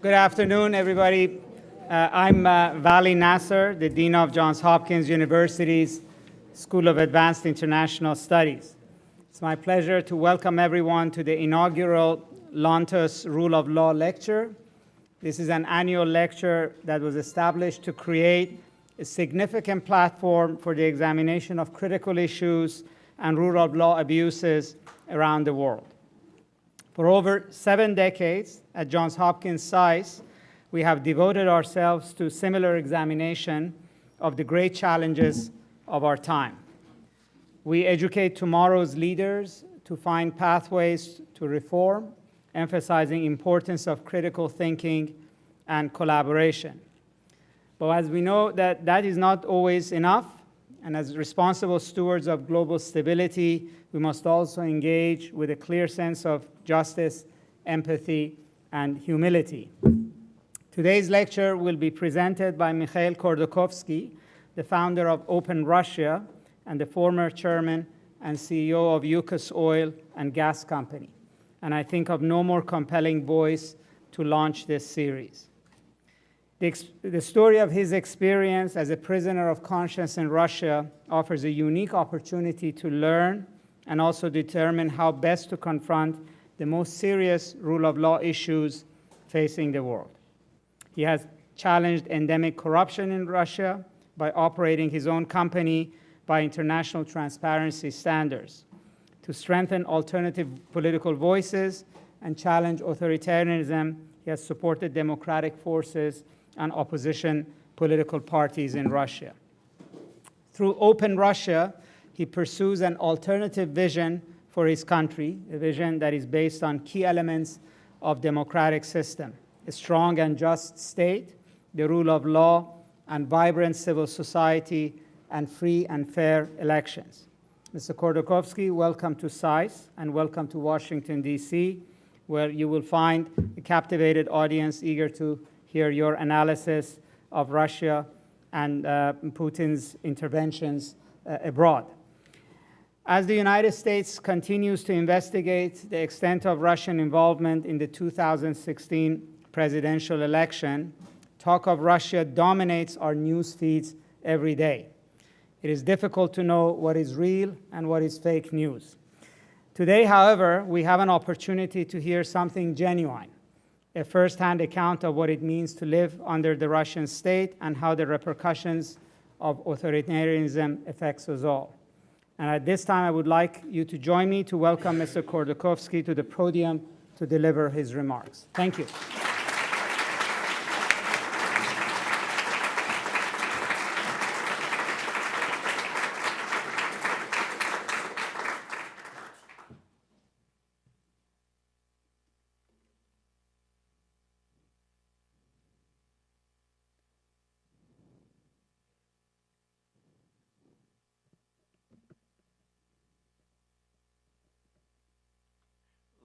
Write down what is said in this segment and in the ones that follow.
Good afternoon, everybody. I'm Vali Nasser, the Dean of Johns Hopkins University's School of Advanced International Studies. It's my pleasure to welcome everyone to the inaugural Lantos Rule of Law Lecture. This is an annual lecture that was established to create a significant platform for the examination of critical issues and rule of law abuses around the world. For over 7 decades at Johns Hopkins SAIS, we have devoted ourselves to similar examination of the great challenges of our time. We educate tomorrow's leaders to find pathways to reform, emphasizing importance of critical thinking and collaboration. But as we know that is not always enough, and as responsible stewards of global stability, we must also engage with a clear sense of justice, empathy, and humility. Today's lecture will be presented by Mikhail Khodorkovsky, the founder of Open Russia and the former chairman and CEO of Yukos Oil and Gas Company. And I think of no more compelling voice to launch this series. The story of his experience as a prisoner of conscience in Russia offers a unique opportunity to learn and also determine how best to confront the most serious rule of law issues facing the world. He has challenged endemic corruption in Russia by operating his own company by international transparency standards, to strengthen alternative political voices and challenge authoritarianism. He has supported democratic forces and opposition political parties in Russia. Through Open Russia, he pursues an alternative vision for his country, a vision that is based on key elements of democratic system: a strong and just state, the rule of law, and vibrant civil society, and free and fair elections. Mr. Khodorkovsky, welcome to SAIS, and welcome to Washington, D.C., where you will find a captivated audience eager to hear your analysis of Russia and Putin's interventions abroad. As the United States continues to investigate the extent of Russian involvement in the 2016 presidential election, talk of Russia dominates our news feeds every day. It is difficult to know what is real and what is fake news. Today, however, we have an opportunity to hear something genuine, a first-hand account of what it means to live under the Russian state and how the repercussions of authoritarianism affects us all. And at this time, I would like you to join me to welcome Mr. Khodorkovsky to the podium to deliver his remarks. Thank you.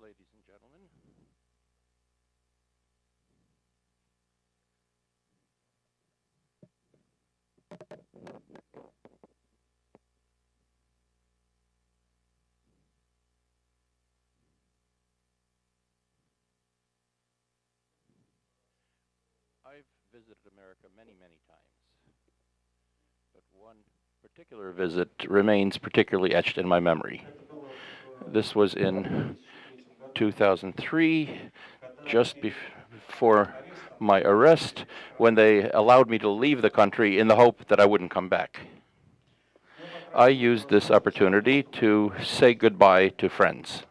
Ladies and gentlemen, I've visited America many, many times, but one particular visit remains particularly etched in my memory. This was in 2003, just before my arrest, when they allowed me to leave the country in the hope that I wouldn't come back. I used this opportunity to say goodbye to friends.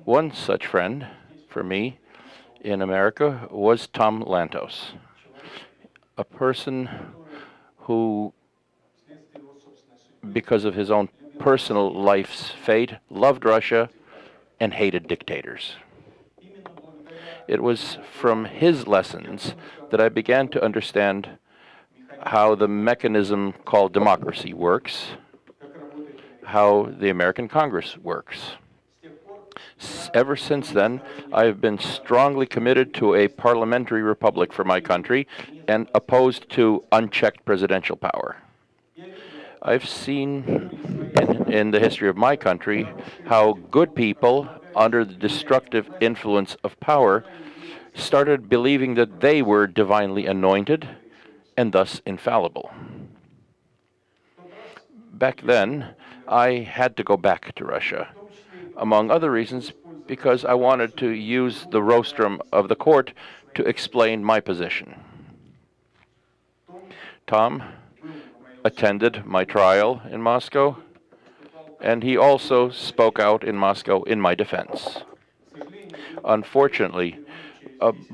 One such friend for me in America was Tom Lantos, a person who, because of his own personal life's fate, loved Russia and hated dictators. It was from his lessons that I began to understand how the mechanism called democracy works, how the American Congress works. Ever since then, I've been strongly committed to a parliamentary republic for my country and opposed to unchecked presidential power. I've seen in the history of my country how good people, under the destructive influence of power, started believing that they were divinely anointed and thus infallible. Back then, I had to go back to Russia, among other reasons, because I wanted to use the rostrum of the court to explain my position. Tom attended my trial in Moscow, and he also spoke out in Moscow in my defense. Unfortunately,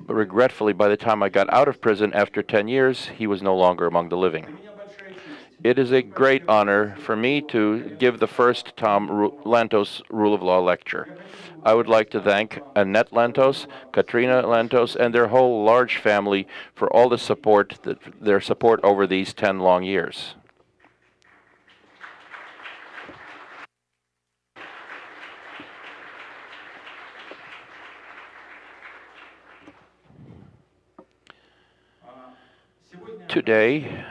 regretfully, by the time I got out of prison after 10 years, he was no longer among the living. It is a great honor for me to give the first Tom Lantos Rule of Law lecture. I would like to thank Annette Lantos, Katrina Lantos, and their whole large family for all the support, their support over these 10 long years. Today,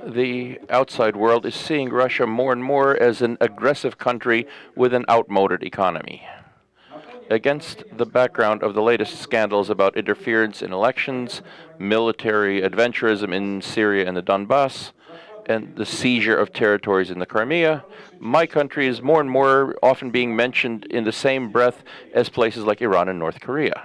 the outside world is seeing Russia more and more as an aggressive country with an outmoded economy. Against the background of the latest scandals about interference in elections, military adventurism in Syria and the Donbass, and the seizure of territories in the Crimea, my country is more and more often being mentioned in the same breath as places like Iran and North Korea.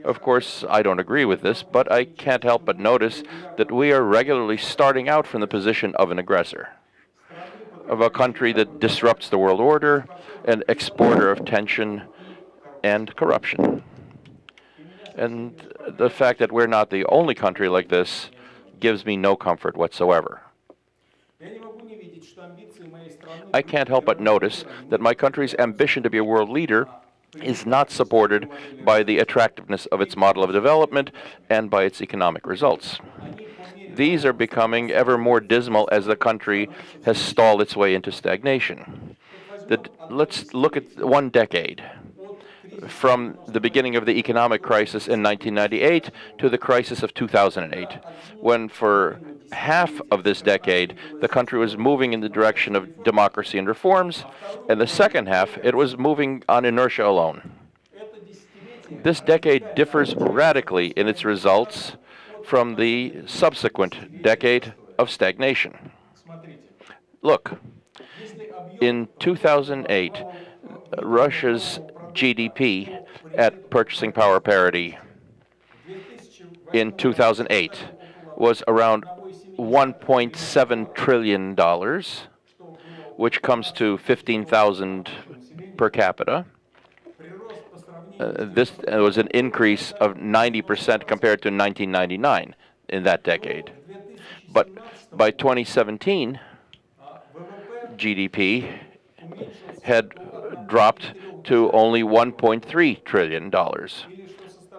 Of course, I don't agree with this, but I can't help but notice that we are regularly starting out from the position of an aggressor, of a country that disrupts the world order, an exporter of tension and corruption. And the fact that we're not the only country like this gives me no comfort whatsoever. I can't help but notice that my country's ambition to be a world leader is not supported by the attractiveness of its model of development and by its economic results. These are becoming ever more dismal as the country has stalled its way into stagnation. Let's look at one decade, from the beginning of the economic crisis in 1998 to the crisis of 2008, when for half of this decade the country was moving in the direction of democracy and reforms, and the second half it was moving on inertia alone. This decade differs radically in its results from the subsequent decade of stagnation. Look, in 2008, Russia's GDP at purchasing power parity in 2008 was around $1.7 trillion, which comes to 15,000 per capita. This was an increase of 90% compared to 1999 in that decade. But by 2017, GDP had dropped to only $1.3 trillion,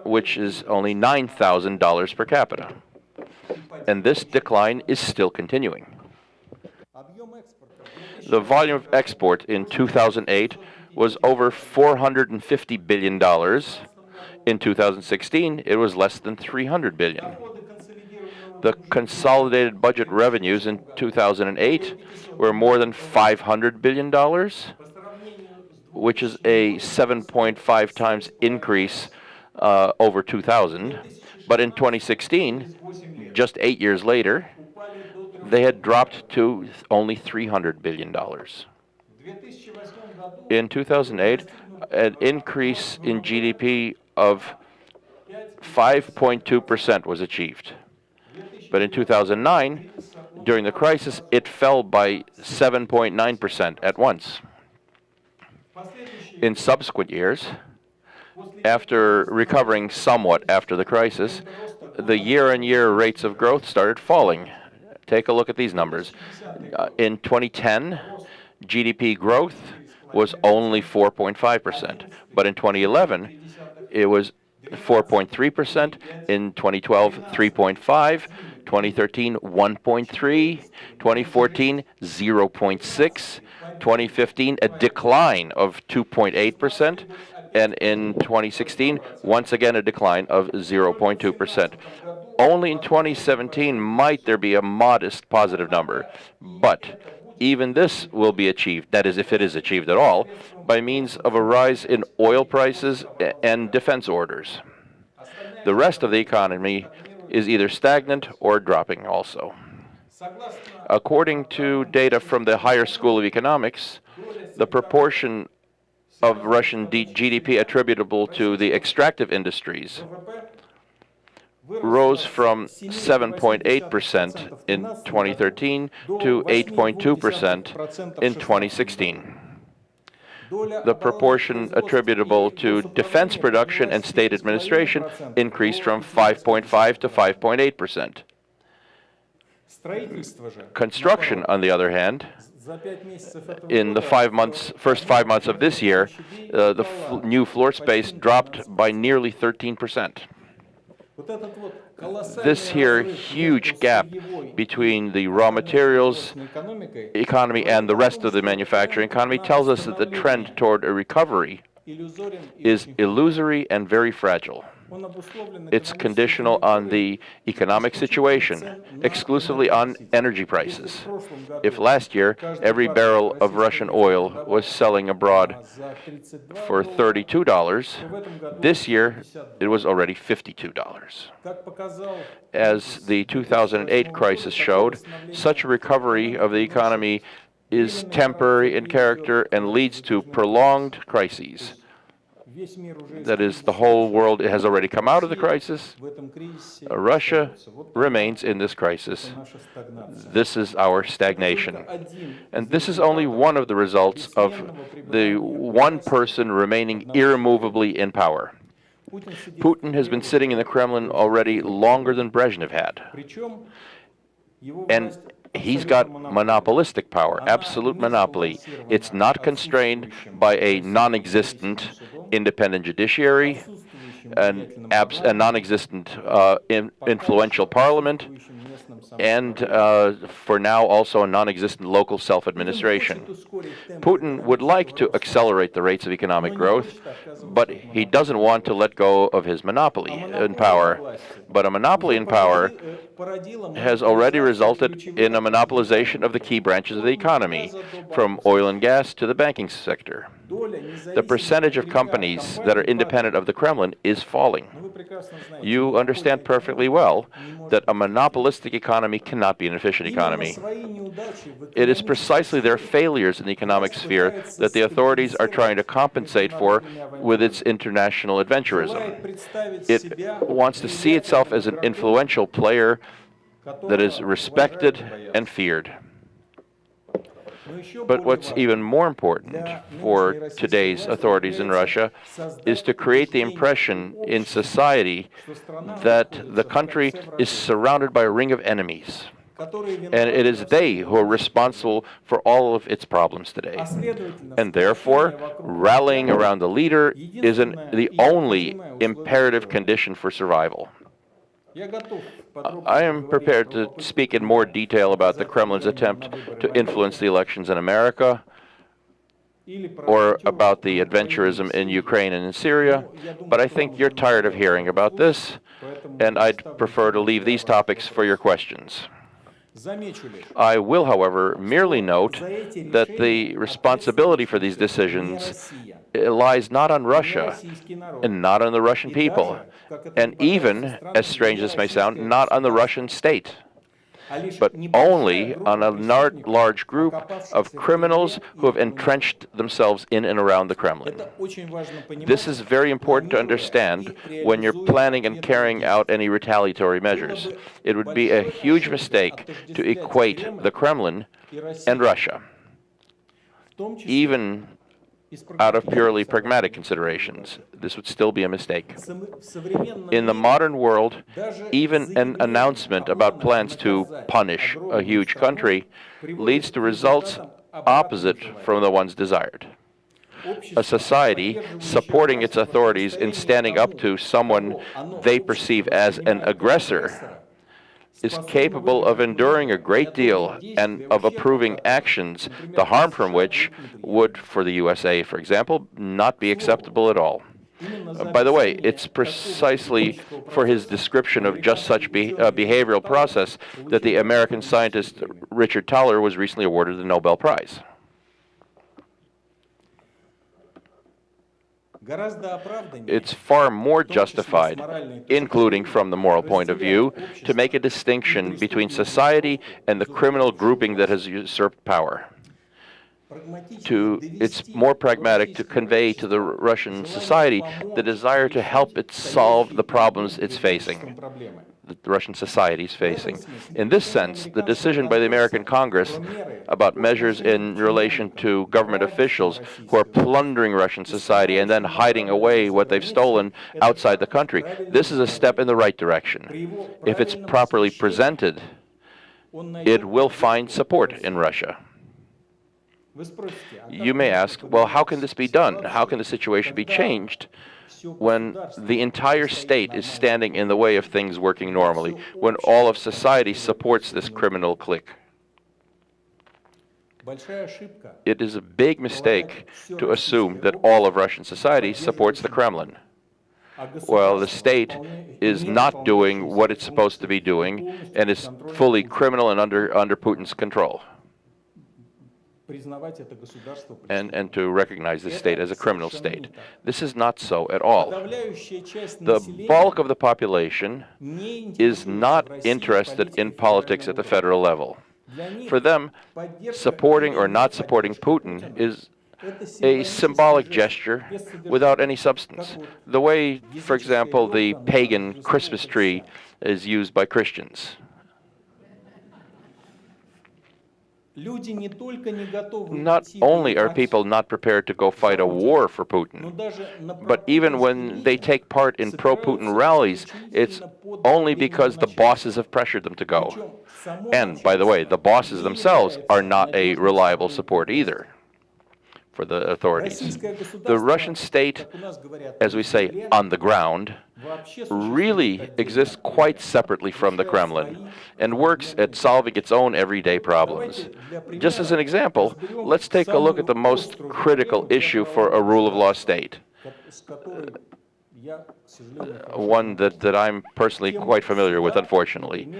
which is only $9,000 per capita. And this decline is still continuing. The volume of export in 2008 was over $450 billion. In 2016, it was less than $300 billion. The consolidated budget revenues in 2008 were more than $500 billion, which is a 7.5 times increase over 2000. But in 2016, just 8 years later, they had dropped to only $300 billion. In 2008, an increase in GDP of 5.2% was achieved. But in 2009, during the crisis, it fell by 7.9% at once. In subsequent years, after recovering somewhat after the crisis, the year-on-year rates of growth started falling. Take a look at these numbers. In 2010, GDP growth was only 4.5%, but in 2011, it was 4.3%, in 2012, 3.5%, 2013, 1.3%, 2014, 0.6%, 2015, a decline of 2.8%, and in 2016, once again a decline of 0.2%. Only in 2017 might there be a modest positive number, but even this will be achieved, that is, if it is achieved at all, by means of a rise in oil prices and defense orders. The rest of the economy is either stagnant or dropping also. According to data from the Higher School of Economics, the proportion of Russian GDP attributable to the extractive industries rose from 7.8% in 2013 to 8.2% in 2016. The proportion attributable to defense production and state administration increased from 5.5 to 5.8%. Construction, on the other hand, in the first 5 months of this year, the new floor space dropped by nearly 13%. This here huge gap between the raw materials economy and the rest of the manufacturing economy tells us that the trend toward a recovery is illusory and very fragile. It's conditional on the economic situation, exclusively on energy prices. If last year every barrel of Russian oil was selling abroad for $32, this year it was already $52. As the 2008 crisis showed, such a recovery of the economy is temporary in character and leads to prolonged crises. That is, the whole world has already come out of the crisis. Russia remains in this crisis. This is our stagnation. And this is only one of the results of the one person remaining irremovably in power. Putin has been sitting in the Kremlin already longer than Brezhnev had. And he's got monopolistic power, absolute monopoly. It's not constrained by a non-existent independent judiciary, a non-existent influential parliament, and for now also a non-existent local self-administration. Putin would like to accelerate the rates of economic growth, but he doesn't want to let go of his monopoly in power. But a monopoly in power has already resulted in a monopolization of the key branches of the economy, from oil and gas to the banking sector. The percentage of companies that are independent of the Kremlin is falling. You understand perfectly well that a monopolistic economy cannot be an efficient economy. It is precisely their failures in the economic sphere that the authorities are trying to compensate for with its international adventurism. It wants to see itself as an influential player that is respected and feared. But what's even more important for today's authorities in Russia is to create the impression in society that the country is surrounded by a ring of enemies. And it is they who are responsible for all of its problems today. And therefore, rallying around the leader is the only imperative condition for survival. I am prepared to speak in more detail about the Kremlin's attempt to influence the elections in America, or about the adventurism in Ukraine and in Syria, but I think you're tired of hearing about this, and I'd prefer to leave these topics for your questions. I will, however, merely note that the responsibility for these decisions lies not on Russia and not on the Russian people, and even, as strange as this may sound, not on the Russian state, but only on a large group of criminals who have entrenched themselves in and around the Kremlin. This is very important to understand when you're planning and carrying out any retaliatory measures. It would be a huge mistake to equate the Kremlin and Russia, even out of purely pragmatic considerations. This would still be a mistake. In the modern world, even an announcement about plans to punish a huge country leads to results opposite from the ones desired. A society supporting its authorities in standing up to someone they perceive as an aggressor is capable of enduring a great deal and of approving actions, the harm from which would, for the USA, for example, not be acceptable at all. By the way, it's precisely for his description of just such behavioral process that the American scientist Richard Thaler was recently awarded the Nobel Prize. It's far more justified, including from the moral point of view, to make a distinction between society and the criminal grouping that has usurped power. It's more pragmatic to convey to the Russian society the desire to help it solve the problems it's facing, that the Russian society is facing. In this sense, the decision by the American Congress about measures in relation to government officials who are plundering Russian society and then hiding away what they've stolen outside the country, this is a step in the right direction. If it's properly presented, it will find support in Russia. You may ask, well, how can this be done? How can the situation be changed when the entire state is standing in the way of things working normally, when all of society supports this criminal clique? It is a big mistake to assume that all of Russian society supports the Kremlin. Well, the state is not doing what it's supposed to be doing and is fully criminal and under Putin's control. And to recognize the state as a criminal state. This is not so at all. The bulk of the population is not interested in politics at the federal level. For them, supporting or not supporting Putin is a symbolic gesture without any substance. The way, for example, the pagan Christmas tree is used by Christians. Not only are people not prepared to go fight a war for Putin, but even when they take part in pro-Putin rallies, it's only because the bosses have pressured them to go. And, by the way, the bosses themselves are not a reliable support either for the authorities. The Russian state, as we say, on the ground, really exists quite separately from the Kremlin and works at solving its own everyday problems. Just as an example, let's take a look at the most critical issue for a rule of law state, one that I'm personally quite familiar with, unfortunately,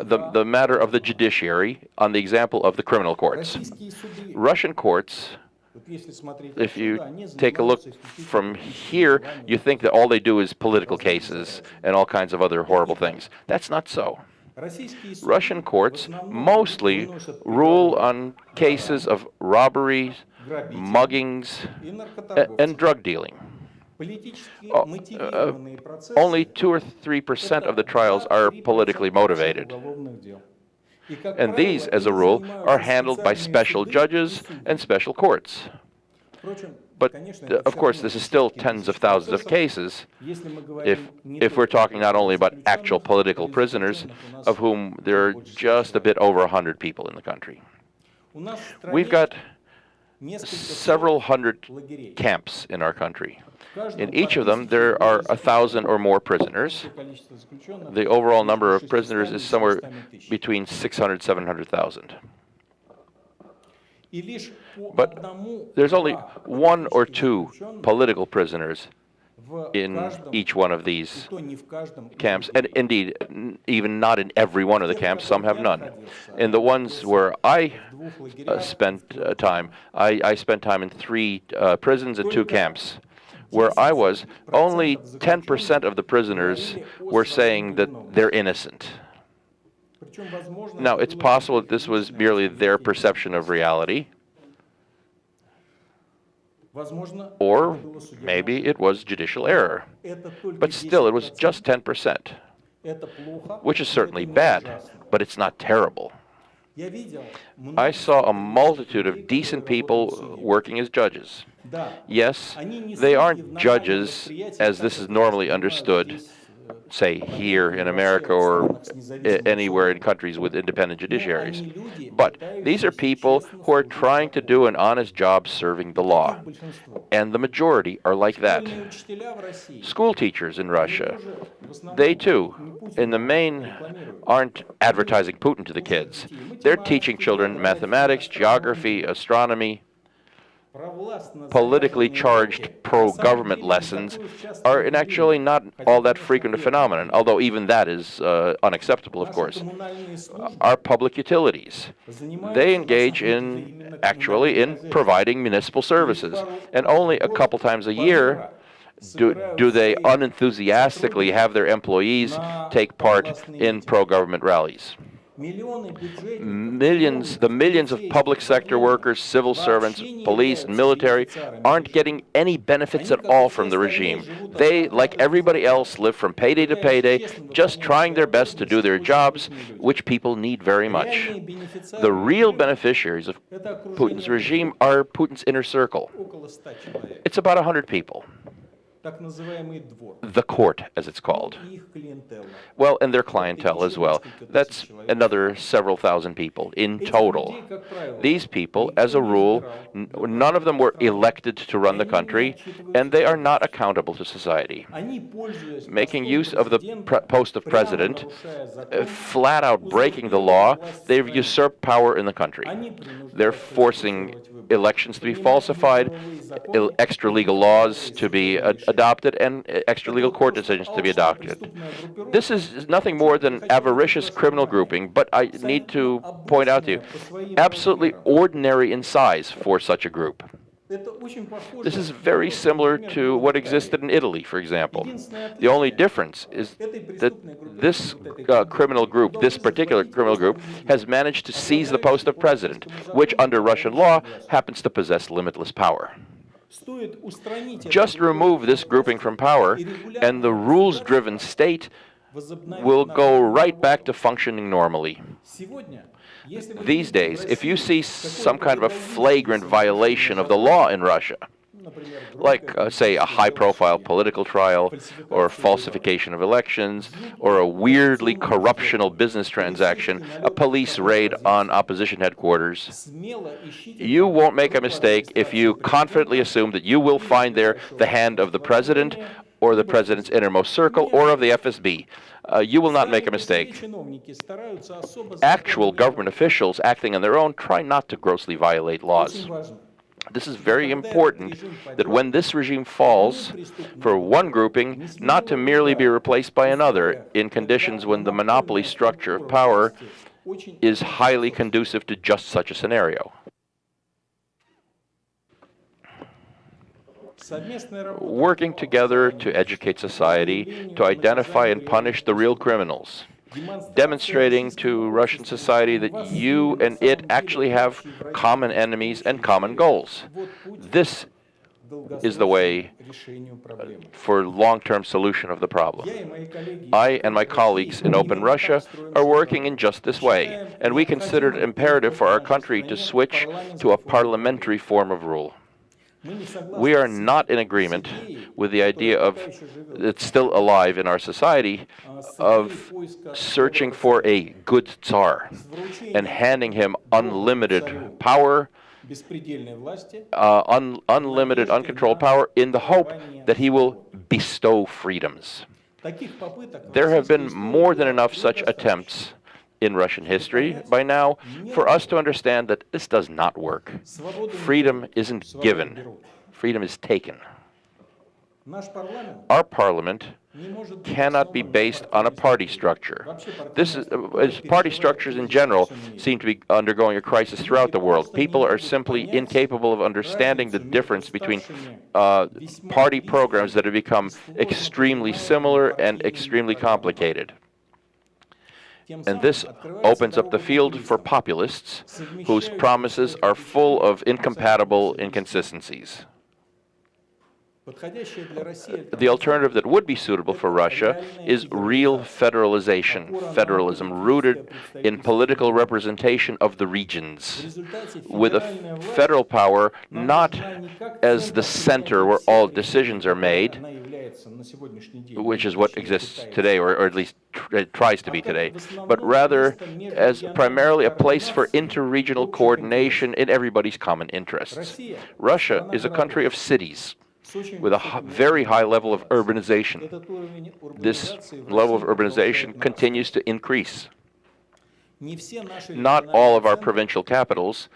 the matter of the judiciary on the example of the criminal courts. Russian courts, if you take a look from here, you think that all they do is political cases and all kinds of other horrible things. That's not so. Russian courts mostly rule on cases of robberies, muggings, and drug dealing. Only 2 or 3% of the trials are politically motivated. And these, as a rule, are handled by special judges and special courts. But, of course, this is still tens of thousands of cases if we're talking not only about actual political prisoners, of whom there are just a bit over 100 people in the country. We've got several hundred camps in our country. In each of them, there are 1,000 or more prisoners. The overall number of prisoners is somewhere between 600 and 700,000. But there's only 1 or 2 political prisoners in each one of these camps, and indeed, even not in every one of the camps, some have none. In the ones where I spent time, I spent time in 3 prisons and 2 camps. Where I was, only 10% of the prisoners were saying that they're innocent. Now, it's possible that this was merely their perception of reality, or maybe it was judicial error. But still, it was just 10%, which is certainly bad, but it's not terrible. I saw a multitude of decent people working as judges. Yes, they aren't judges as this is normally understood, say, here in America or anywhere in countries with independent judiciaries. But these are people who are trying to do an honest job serving the law. And the majority are like that. School teachers in Russia, they too, in the main, aren't advertising Putin to the kids. They're teaching children mathematics, geography, astronomy. Politically charged pro-government lessons are actually not all that frequent a phenomenon, although even that is unacceptable, of course. Our public utilities, they engage in providing municipal services, and only a couple times a year do they unenthusiastically have their employees take part in pro-government rallies? The millions of public sector workers, civil servants, police, and military aren't getting any benefits at all from the regime. They, like everybody else, live from payday to payday, just trying their best to do their jobs, which people need very much. The real beneficiaries of Putin's regime are Putin's inner circle. It's about 100 people. The court, as it's called. Well, and their clientele as well. That's another several thousand people in total. These people, as a rule, none of them were elected to run the country, and they are not accountable to society. Making use of the post of president, flat out breaking the law, they've usurped power in the country. They're forcing elections to be falsified, extra-legal laws to be adopted, and extra-legal court decisions to be adopted. This is nothing more than avaricious criminal grouping, but I need to point out to you, absolutely ordinary in size for such a group. This is very similar to what existed in Italy, for example. The only difference is that this criminal group, this particular criminal group, has managed to seize the post of president, which under Russian law happens to possess limitless power. Just remove this grouping from power, and the rules-driven state will go right back to functioning normally. These days, if you see some kind of a flagrant violation of the law in Russia, like, say, a high-profile political trial, or falsification of elections, or a weirdly corruptional business transaction, a police raid on opposition headquarters, you won't make a mistake if you confidently assume that you will find there the hand of the president, or the president's innermost circle, or of the FSB. You will not make a mistake. Actual government officials acting on their own try not to grossly violate laws. This is very important, that when this regime falls, for one grouping not to merely be replaced by another in conditions when the monopoly structure of power is highly conducive to just such a scenario. Working together to educate society, to identify and punish the real criminals, demonstrating to Russian society that you and it actually have common enemies and common goals. This is the way for long-term solution of the problem. I and my colleagues in Open Russia are working in just this way, and we consider it imperative for our country to switch to a parliamentary form of rule. We are not in agreement with the idea of, it's still alive in our society, of searching for a good Tsar and handing him unlimited power, unlimited, uncontrolled power, in the hope that he will bestow freedoms. There have been more than enough such attempts in Russian history by now for us to understand that this does not work. Freedom isn't given. Freedom is taken. Our parliament cannot be based on a party structure. Party structures in general seem to be undergoing a crisis throughout the world. People are simply incapable of understanding the difference between party programs that have become extremely similar and extremely complicated. And this opens up the field for populists whose promises are full of incompatible inconsistencies. The alternative that would be suitable for Russia is real federalization, federalism rooted in political representation of the regions, with a federal power not as the center where all decisions are made, which is what exists today, or at least tries to be today, but rather as primarily a place for inter-regional coordination in everybody's common interests. Russia is a country of cities with a very high level of urbanization. This level of urbanization continues to increase. Not all of our provincial capitals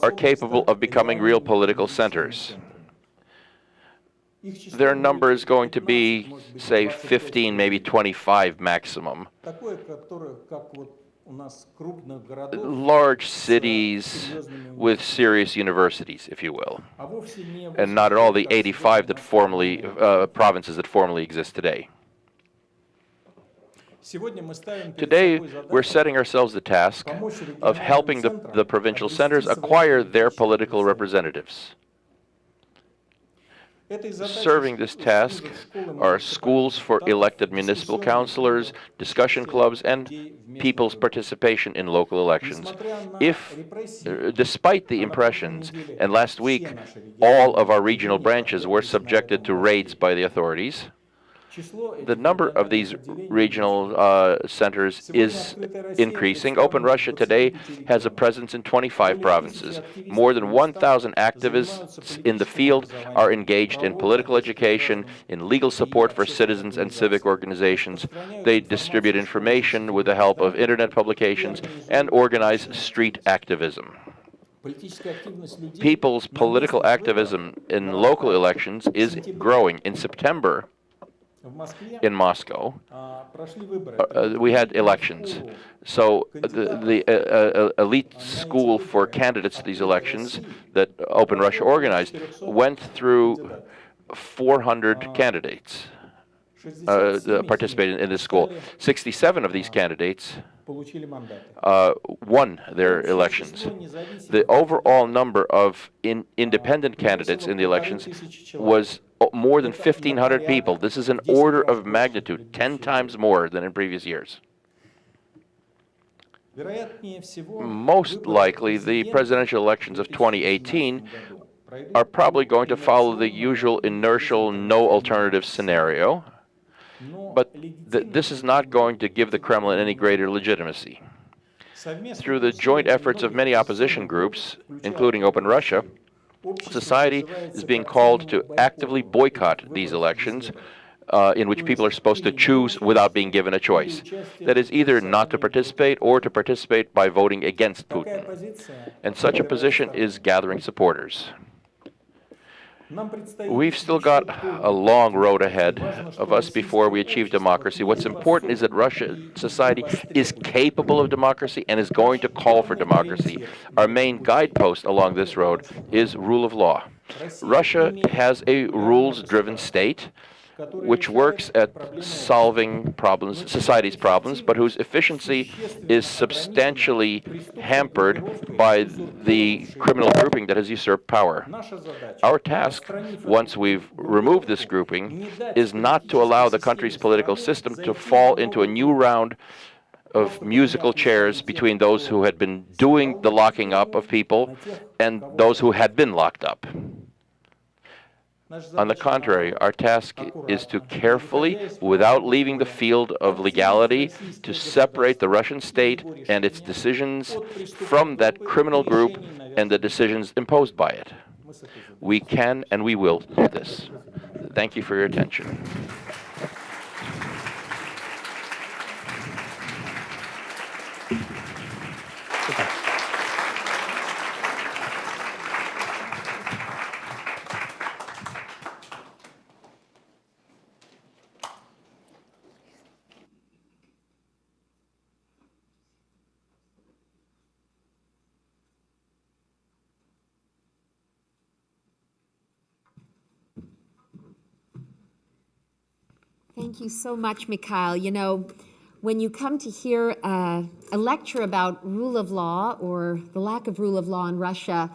are capable of becoming real political centers. Their number is going to be, say, 15, maybe 25 maximum. large cities with serious universities, if you will, and not at all the 85 that formerly provinces that formerly exist today. Today, we're setting ourselves the task of helping the provincial centers acquire their political representatives. Serving this task are schools for elected municipal councilors, discussion clubs, and people's participation in local elections. Despite the impressions, and last week, all of our regional branches were subjected to raids by the authorities, the number of these regional centers is increasing. Open Russia today has a presence in 25 provinces. More than 1,000 activists in the field are engaged in political education, in legal support for citizens and civic organizations. They distribute information with the help of internet publications and organize street activism. People's political activism in local elections is growing. In September, in Moscow, we had elections. So the elite school for candidates to these elections that Open Russia organized went through 400 candidates participated in this school. 67 of these candidates won their elections. The overall number of independent candidates in the elections was more than 1,500 people. This is an order of magnitude, 10 times more than in previous years. Most likely, the presidential elections of 2018 are probably going to follow the usual inertial no alternative scenario, but this is not going to give the Kremlin any greater legitimacy. Through the joint efforts of many opposition groups, including Open Russia, society is being called to actively boycott these elections in which people are supposed to choose without being given a choice. That is either not to participate or to participate by voting against Putin. And such a position is gathering supporters. We've still got a long road ahead of us before we achieve democracy. What's important is that Russian society is capable of democracy and is going to call for democracy. Our main guidepost along this road is rule of law. Russia has a rules-driven state which works at solving problems, society's problems, but whose efficiency is substantially hampered by the criminal grouping that has usurped power. Our task, once we've removed this grouping, is not to allow the country's political system to fall into a new round of musical chairs between those who had been doing the locking up of people and those who had been locked up. On the contrary, our task is to carefully, without leaving the field of legality, to separate the Russian state and its decisions from that criminal group and the decisions imposed by it. We can and we will do this. Thank you for your attention. Thank you so much, Mikhail. You know, when you come to hear a lecture about rule of law or the lack of rule of law in Russia,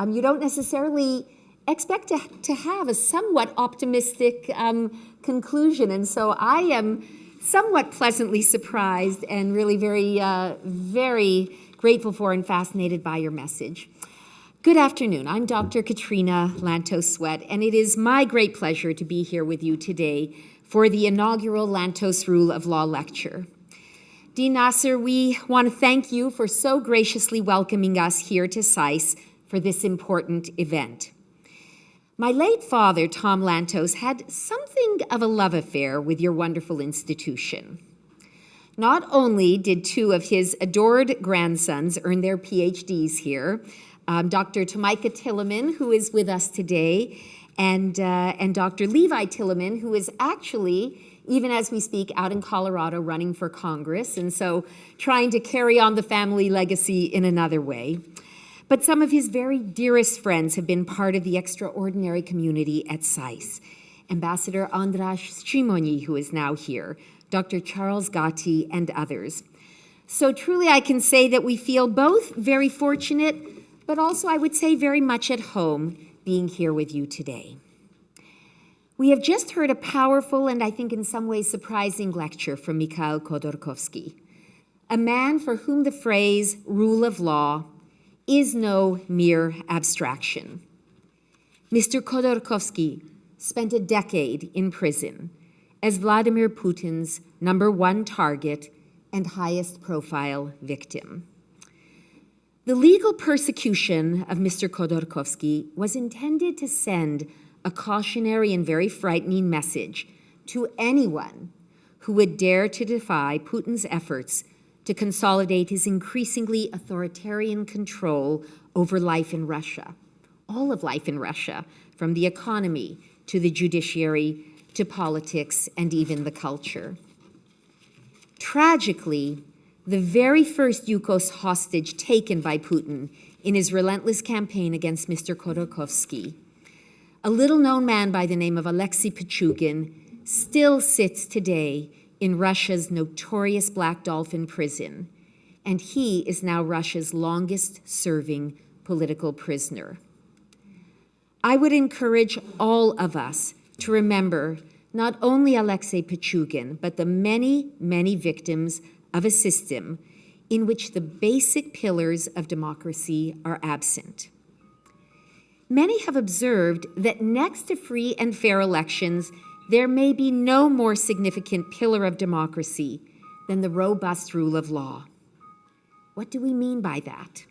you don't necessarily expect to have a somewhat optimistic conclusion. And so I am somewhat pleasantly surprised and really very grateful for and fascinated by your message. Good afternoon. I'm Dr. Katrina Lantos Sweat, and it is my great pleasure to be here with you today for the inaugural Lantos Rule of Law lecture. Dean Nasser, we want to thank you for so graciously welcoming us here to SAIS for this important event. My late father, Tom Lantos, had something of a love affair with your wonderful institution. Not only did two of his adored grandsons earn their PhDs here, Dr. Tomaika Tilleman, who is with us today, and Dr. Levi Tilleman, who is actually even as we speak, out in Colorado running for Congress, and so trying to carry on the family legacy in another way. But some of his very dearest friends have been part of the extraordinary community at SAIS. Ambassador Andras Shimoni, who is now here, Dr. Charles Gatti, and others. So truly I can say that we feel both very fortunate, but also I would say very much at home being here with you today. We have just heard a powerful and I think in some ways surprising lecture from Mikhail Khodorkovsky, a man for whom the phrase rule of law is no mere abstraction. Mr. Khodorkovsky spent a decade in prison as Vladimir Putin's #1 target and highest profile victim. The legal persecution of Mr. Khodorkovsky was intended to send a cautionary and very frightening message to anyone who would dare to defy Putin's efforts to consolidate his increasingly authoritarian control over life in Russia, all of life in Russia, from the economy to the judiciary to politics and even the culture. Tragically, the very first Yukos hostage taken by Putin in his relentless campaign against Mr. Khodorkovsky, a little-known man by the name of Alexei Pichugin, still sits today in Russia's notorious Black Dolphin prison, and he is now Russia's longest-serving political prisoner. I would encourage all of us to remember not only Alexei Pichugin, but the many, many victims of a system in which the basic pillars of democracy are absent. Many have observed that next to free and fair elections, there may be no more significant pillar of democracy than the robust rule of law. What do we mean by that?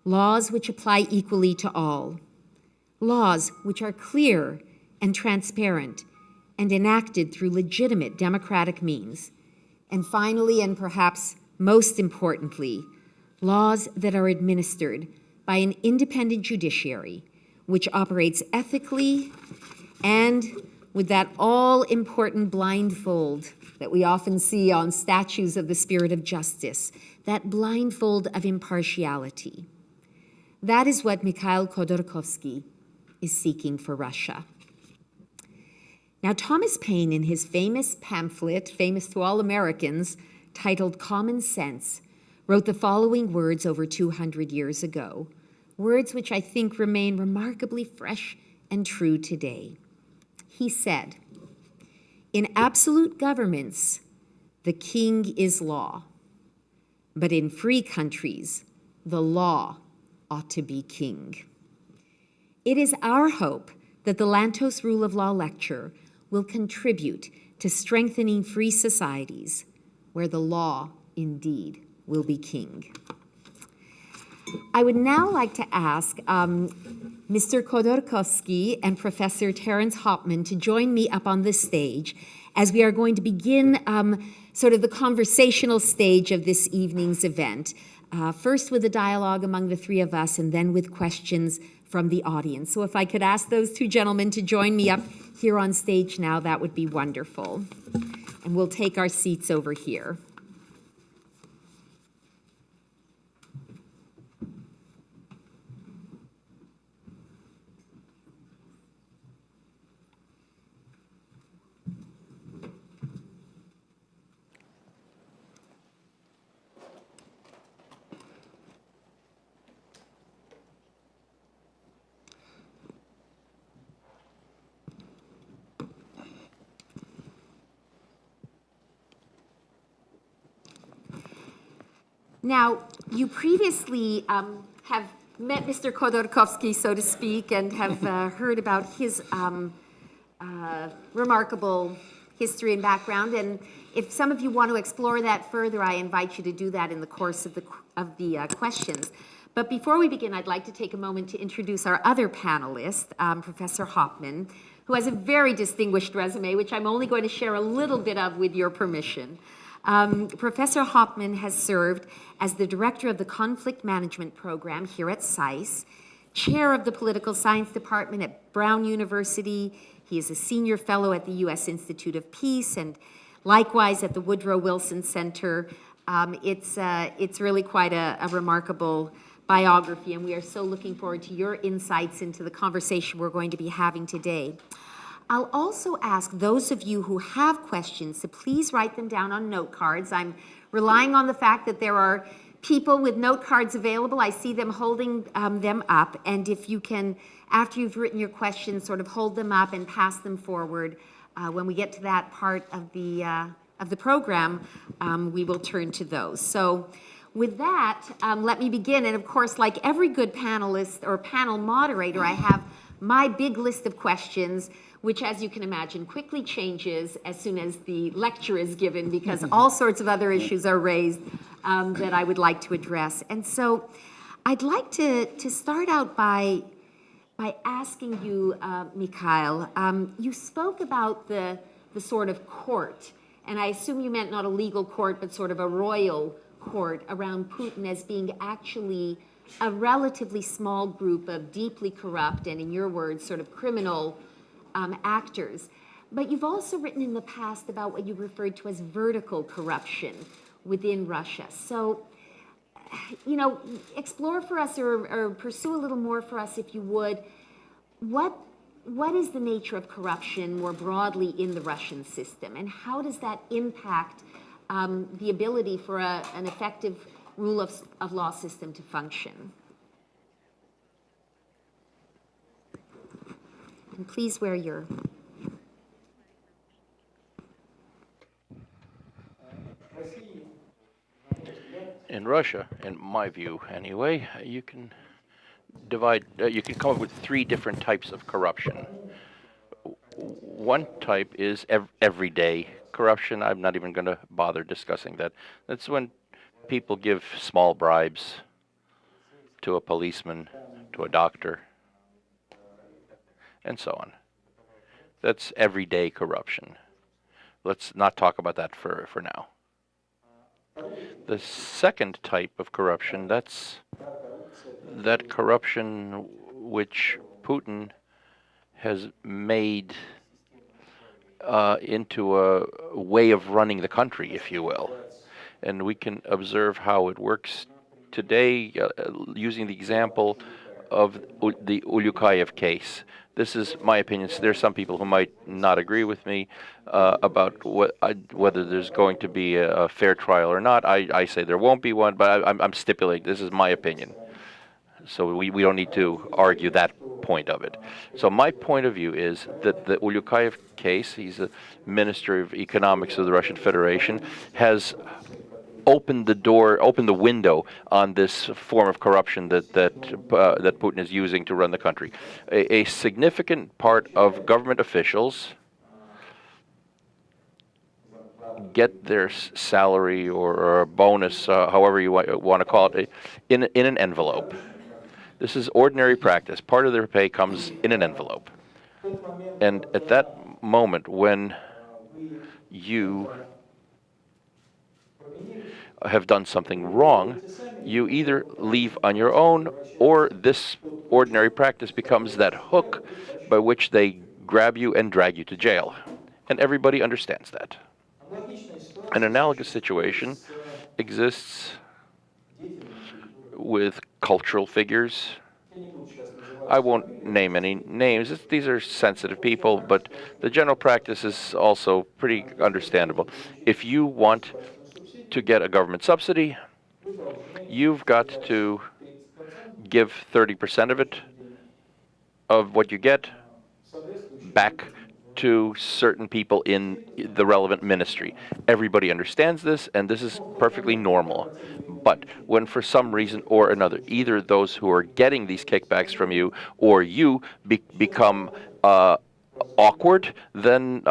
Laws which apply equally to all. Laws which are clear and transparent and enacted through legitimate democratic means. And finally, and perhaps most importantly, laws that are administered by an independent judiciary which operates ethically and with that all-important blindfold that we often see on statues of the spirit of justice, that blindfold of impartiality. That is what Mikhail Khodorkovsky is seeking for Russia. Now, Thomas Paine, in his famous pamphlet, famous to all Americans, titled Common Sense, wrote the following words over 200 years ago, words which I think remain remarkably fresh and true today. He said, "In absolute governments, the king is law, but in free countries, the law ought to be king." It is our hope that the Lantos Rule of Law lecture will contribute to strengthening free societies where the law indeed will be king. I would now like to ask Mr. Khodorkovsky and Professor Terence Hopman to join me up on this stage as we are going to begin sort of the conversational stage of this evening's event. First with a dialogue among the three of us and then with questions from the audience. So if I could ask those two gentlemen to join me up here on stage now, that would be wonderful. And we'll take our seats over here. Now, you previously have met Mr. Khodorkovsky, so to speak, and have heard about his remarkable history and background. And if some of you want to explore that further, I invite you to do that in the course of the questions. But before we begin, I'd like to take a moment to introduce our other panelist, Professor Hopman, who has a very distinguished resume, which I'm only going to share a little bit of with your permission. Professor Hopman has served as the director of the Conflict Management Program here at SAIS, chair of the Political Science Department at Brown University. He is a senior fellow at the U.S. Institute of Peace and likewise at the Woodrow Wilson Center. It's really quite a remarkable biography, and we are so looking forward to your insights into the conversation we're going to be having today. I'll also ask those of you who have questions to please write them down on note cards. I'm relying on the fact that there are people with note cards available. I see them holding them up, and if you can, after you've written your questions, sort of hold them up and pass them forward. When we get to that part of the program, we will turn to those. So with that, let me begin. And of course, like every good panelist or panel moderator, I have my big list of questions, which, as you can imagine, quickly changes as soon as the lecture is given, because all sorts of other issues are raised that I would like to address. And so I'd like to start out by asking you, Mikhail, you spoke about the sort of court, and I assume you meant not a legal court, but sort of a royal court around Putin as being actually a relatively small group of deeply corrupt and, in your words, sort of criminal actors. But you've also written in the past about what you referred to as vertical corruption within Russia. So, you know, explore for us or pursue a little more for us, if you would, what is the nature of corruption more broadly in the Russian system, and how does that impact the ability for an effective rule of law system to function? And please wear your... In Russia, in my view anyway, you can come up with three different types of corruption. One type is everyday corruption. I'm not even going to bother discussing that. That's when people give small bribes to a policeman, to a doctor, and so on. That's everyday corruption. Let's not talk about that for now. The second type of corruption, that's that corruption which Putin has made into a way of running the country, if you will. And we can observe how it works today using the example of the Ulyukayev case. This is my opinion. There's some people who might not agree with me about whether there's going to be a fair trial or not. I say there won't be one, but I'm stipulating this is my opinion. So we don't need to argue that point of it. So my point of view is that the Ulyukayev case, he's a Minister of Economics of the Russian Federation, has opened the window on this form of corruption that Putin is using to run the country. A significant part of government officials get their salary or a bonus, however you want to call it, in an envelope. This is ordinary practice. Part of their pay comes in an envelope. And at that moment, when you have done something wrong, you either leave on your own, or this ordinary practice becomes that hook by which they grab you and drag you to jail. And everybody understands that. An analogous situation exists with cultural figures. I won't name any names. These are sensitive people, but the general practice is also pretty understandable. If you want to get a government subsidy, you've got to give 30% of it, of what you get, back to certain people in the relevant ministry. Everybody understands this, and this is perfectly normal. But when for some reason or another, either those who are getting these kickbacks from you or you become awkward, then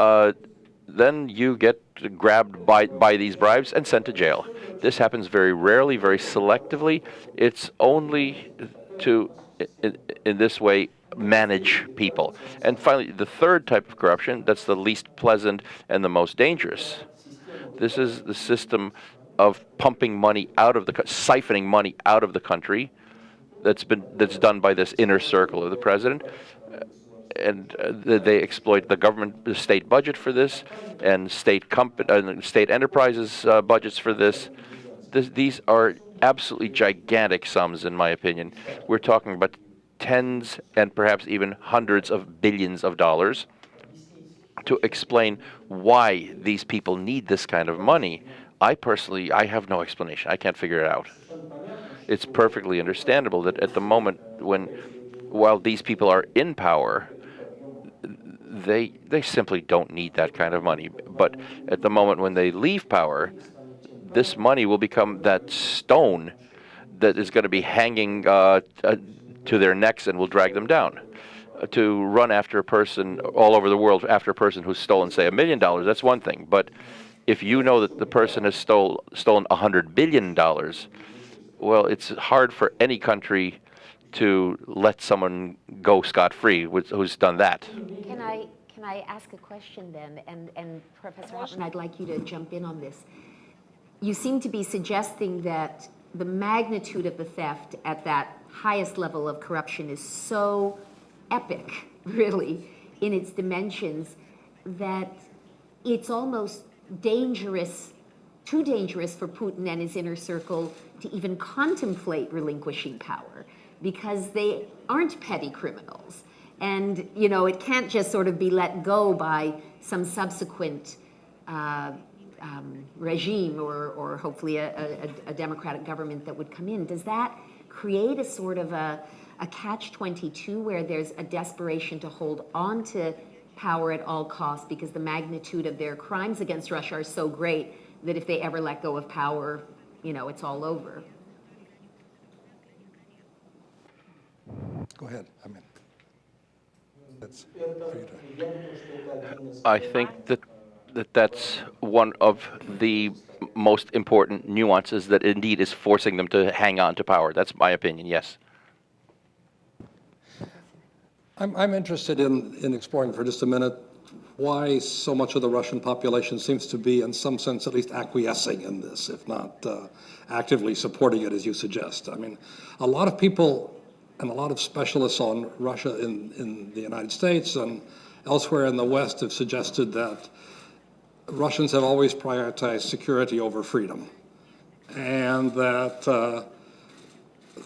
you get grabbed by these bribes and sent to jail. This happens very rarely, very selectively. It's only to, in this way, manage people. And finally, the third type of corruption, that's the least pleasant and the most dangerous. This is the system of pumping money out of the siphoning money out of the country that's done by this inner circle of the president, and they exploit the state budget for this, and state enterprises budgets for this. These are absolutely gigantic sums, in my opinion. We're talking about tens and perhaps even hundreds of billions of dollars to explain why these people need this kind of money. I have no explanation. I can't figure it out. It's perfectly understandable that at the moment while these people are in power, they simply don't need that kind of money. But at the moment when they leave power, this money will become that stone that is going to be hanging to their necks and will drag them down. To run after a person all over the world, after a person who's stolen, say, $1 million, that's one thing. But if you know that the person has stolen $100 billion, well, it's hard for any country to let someone go scot-free who's done that. Can I ask a question then? And Professor Hauptmann, I'd like you to jump in on this. You seem to be suggesting that the magnitude of the theft at that highest level of corruption is so epic, really, in its dimensions, that it's almost dangerous, too dangerous for Putin and his inner circle to even contemplate relinquishing power, because they aren't petty criminals. And, you know, it can't just sort of be let go by some subsequent regime or hopefully a democratic government that would come in. Does that create a sort of a catch-22 where there's a desperation to hold on to power at all costs because the magnitude of their crimes against Russia are so great that if they ever let go of power, you know, it's all over? Go ahead. I mean, that's I think that's one of the most important nuances that indeed is forcing them to hang on to power. That's my opinion, yes. I'm interested in exploring for just a minute why so much of the Russian population seems to be, in some sense at least, acquiescing in this, if not actively supporting it, as you suggest. I mean, a lot of people and a lot of specialists on Russia in the United States and elsewhere in the West have suggested that Russians have always prioritized security over freedom, and that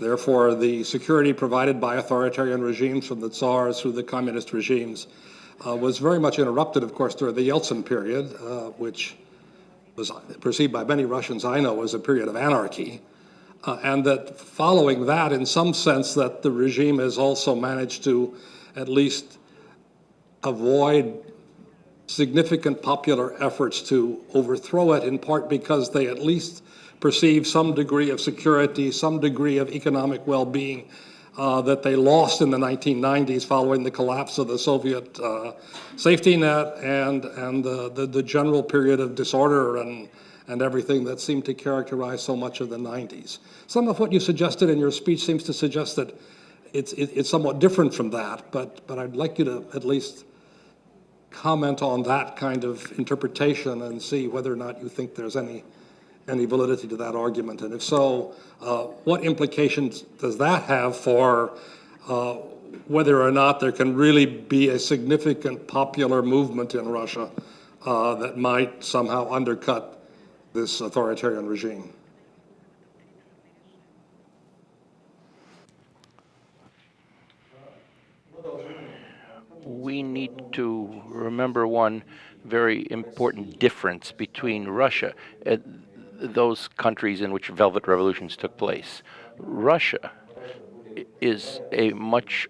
therefore the security provided by authoritarian regimes, from the Tsars through the communist regimes, was very much interrupted, of course, during the Yeltsin period, which was perceived by many Russians I know as a period of anarchy, and that following that, in some sense, that the regime has also managed to at least avoid significant popular efforts to overthrow it, in part because they at least perceive some degree of security, some degree of economic well-being that they lost in the 1990s following the collapse of the Soviet safety net and the general period of disorder and everything that seemed to characterize so much of the 90s. Some of what you suggested in your speech seems to suggest that it's somewhat different from that, but I'd like you to at least comment on that kind of interpretation and see whether or not you think there's any validity to that argument. And if so, what implications does that have for whether or not there can really be a significant popular movement in Russia that might somehow undercut this authoritarian regime? We need to remember one very important difference between Russia and those countries in which velvet revolutions took place. Russia is a much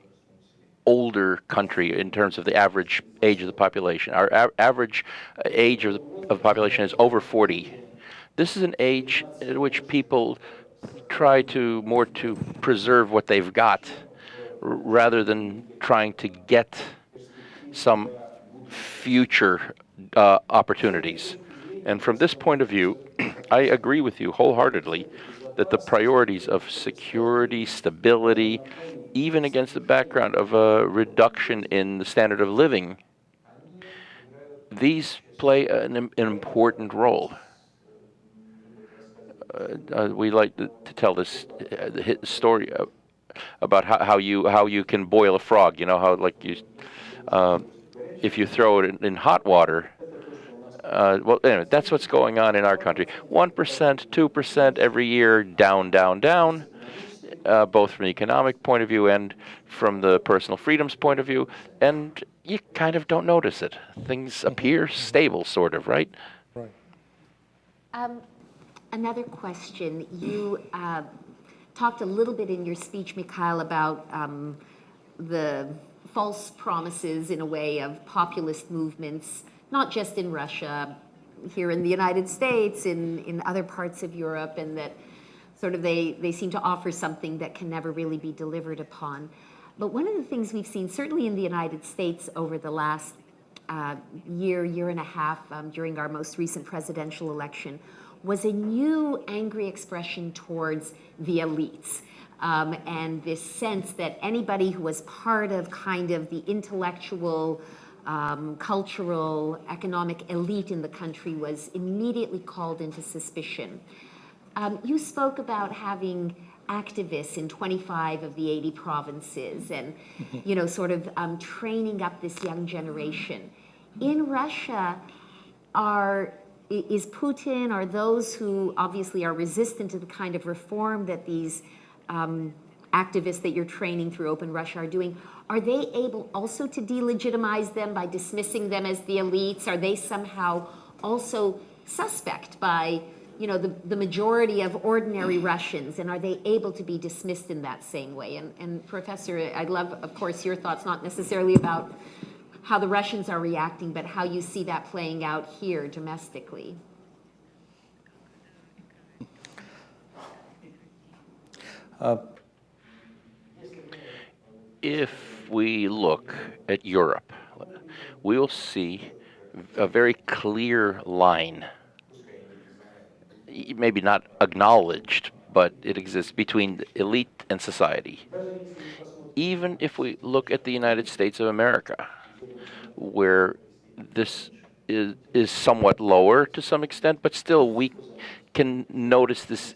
older country in terms of the average age of the population. Our average age of the population is over 40. This is an age in which people try to preserve what they've got rather than trying to get some future opportunities. And from this point of view, I agree with you wholeheartedly that the priorities of security, stability, even against the background of a reduction in the standard of living, these play an important role. We like to tell this story about how you can boil a frog. You know how like you if you throw it in hot water. Well, anyway, that's what's going on in our country. 1%, 2% every year, down, down, down, both from the economic point of view and from the personal freedoms point of view. And you kind of don't notice it. Things appear stable, sort of, right? Right. Another question. You talked a little bit in your speech, Mikhail, about the false promises, in a way, of populist movements, not just in Russia, here in the United States, in other parts of Europe, and that sort of they seem to offer something that can never really be delivered upon. But one of the things we've seen, certainly in the United States over the last year and a half, during our most recent presidential election, was a new angry expression towards the elites. And this sense that anybody who was part of kind of the intellectual, cultural, economic elite in the country was immediately called into suspicion. You spoke about having activists in 25 of the 80 provinces and, you know, sort of training up this young generation. In Russia, is Putin, are those who obviously are resistant to the kind of reform that these activists that you're training through Open Russia are doing, are they able also to delegitimize them by dismissing them as the elites? Are they somehow also suspect by, you know, the majority of ordinary Russians, and are they able to be dismissed in that same way? And Professor, I'd love, of course, your thoughts, not necessarily about how the Russians are reacting, but how you see that playing out here domestically. If we look at Europe, we'll see a very clear line, maybe not acknowledged, but it exists between the elite and society. Even if we look at the United States of America, where this is somewhat lower to some extent, but still we can notice this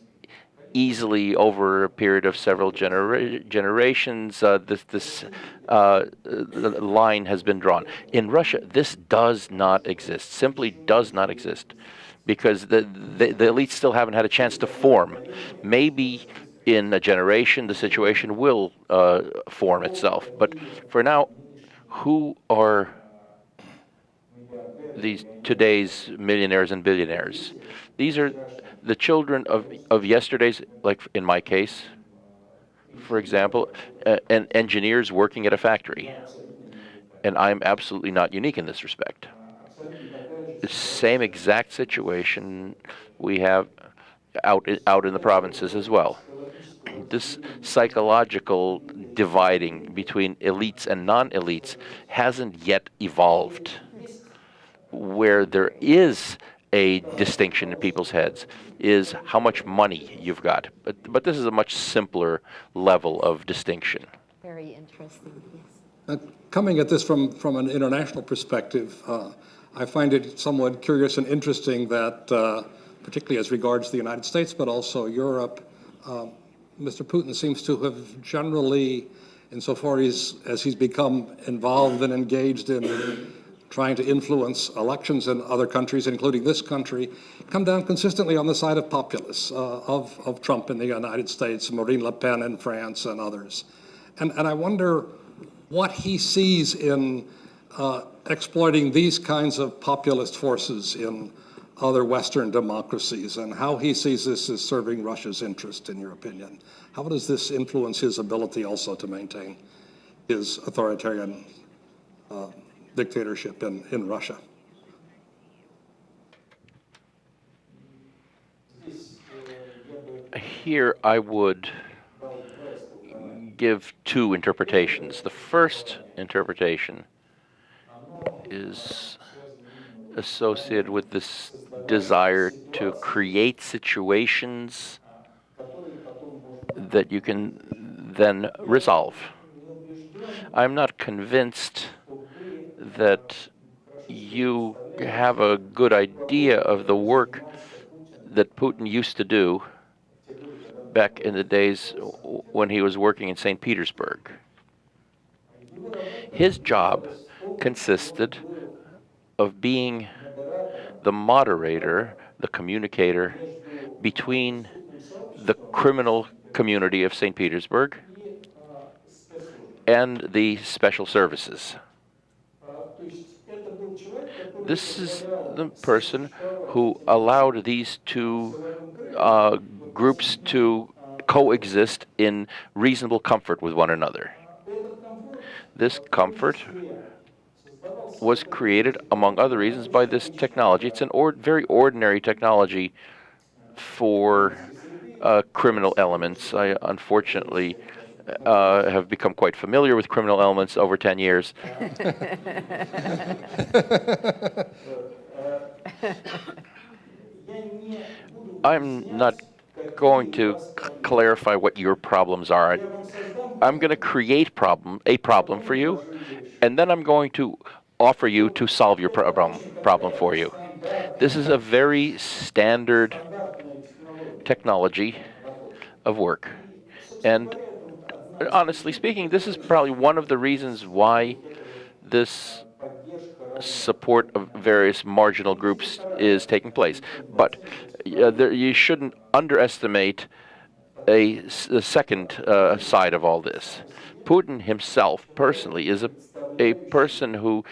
easily over a period of several generations. This line has been drawn. In Russia, this does not exist, simply does not exist, because the elites still haven't had a chance to form. Maybe in a generation the situation will form itself, but for now, who are these today's millionaires and billionaires? These are the children of yesterday's, like in my case, for example, and engineers working at a factory. And I'm absolutely not unique in this respect. The same exact situation we have out in the provinces as well. This psychological dividing between elites and non-elites hasn't yet evolved. Where there is a distinction in people's heads is how much money you've got. But this is a much simpler level of distinction. Very interesting, yes. Coming at this from an international perspective, I find it somewhat curious and interesting that, particularly as regards the United States, but also Europe, Mr. Putin seems to have generally, insofar as he's become involved and engaged in trying to influence elections in other countries, including this country, come down consistently on the side of populists, of Trump in the United States, Marine Le Pen in France, and others. And I wonder what he sees in exploiting these kinds of populist forces in other Western democracies, and how he sees this as serving Russia's interest, in your opinion. How does this influence his ability also to maintain his authoritarian dictatorship in Russia? Here I would give two interpretations. The first interpretation is associated with this desire to create situations that you can then resolve. I'm not convinced that you have a good idea of the work that Putin used to do back in the days when he was working in St. Petersburg. His job consisted of being the moderator, the communicator between the criminal community of St. Petersburg and the special services. This is the person who allowed these two groups to coexist in reasonable comfort with one another. This comfort was created, among other reasons, by this technology. It's an very ordinary technology for criminal elements. I unfortunately have become quite familiar with criminal elements over 10 years. I'm not going to clarify what your problems are. I'm going to create a problem for you, and then I'm going to offer you to solve your problem for you. This is a very standard technology of work. And honestly speaking, this is probably one of the reasons why this support of various marginal groups is taking place. But you shouldn't underestimate a second side of all this. Putin himself, personally, is a person who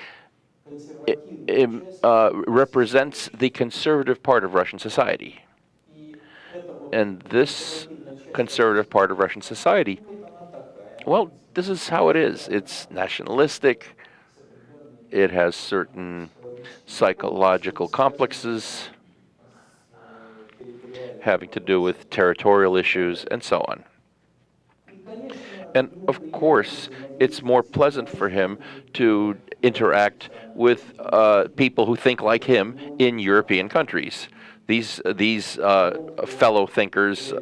represents the conservative part of Russian society. And this conservative part of Russian society, well, this is how it is. It's nationalistic. It has certain psychological complexes having to do with territorial issues and so on. And of course, it's more pleasant for him to interact with people who think like him in European countries. These fellow thinkers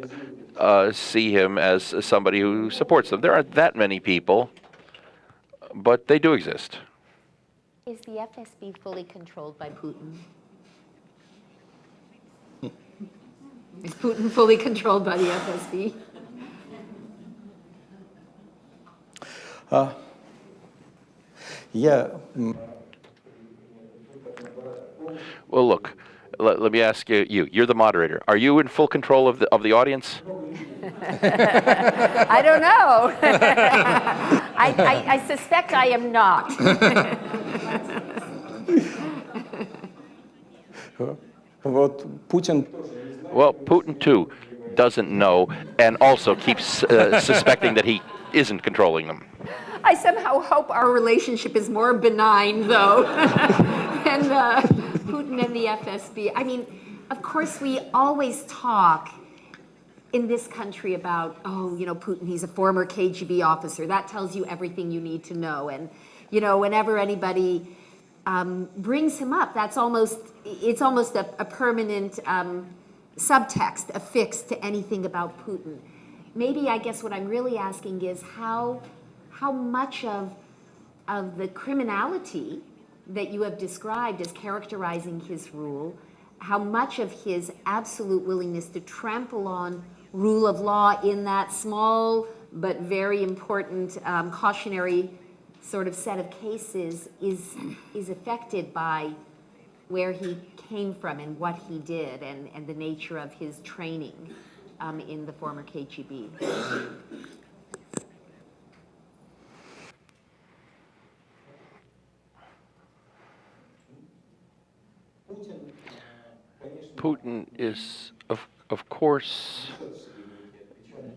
see him as somebody who supports them. There aren't that many people, but they do exist. Is the FSB fully controlled by Putin? Is Putin fully controlled by the FSB? Yeah. Well, look, let me ask you. You're the moderator. Are you in full control of the audience? I don't know. I suspect I am not. Вот Putin. Well, Putin too doesn't know, and also keeps suspecting that he isn't controlling them. I somehow hope our relationship is more benign, though, than Putin and the FSB. I mean, of course, we always talk in this country about, oh, you know, Putin, he's a former KGB officer. That tells you everything you need to know. And, you know, whenever anybody brings him up, it's almost a permanent subtext affixed to anything about Putin. Maybe, I guess what I'm really asking is how much of the criminality that you have described as characterizing his rule, how much of his absolute willingness to trample on rule of law in that small but very important cautionary sort of set of cases is affected by where he came from and what he did and the nature of his training in the former KGB. Putin is, of course,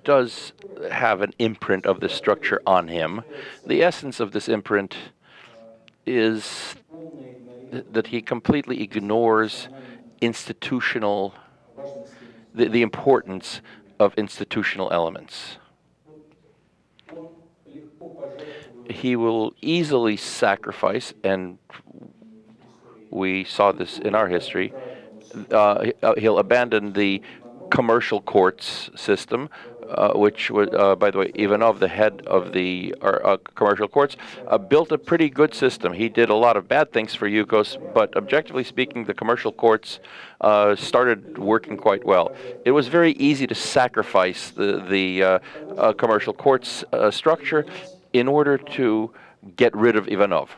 does have an imprint of this structure on him. The essence of this imprint is that he completely ignores the importance of institutional elements. He will easily sacrifice, and we saw this in our history, he'll abandon the commercial courts system, which was, by the way, Ivanov, the head of the commercial courts, built a pretty good system. He did a lot of bad things for Yukos, but objectively speaking, the commercial courts started working quite well. It was very easy to sacrifice the commercial courts structure in order to get rid of Ivanov.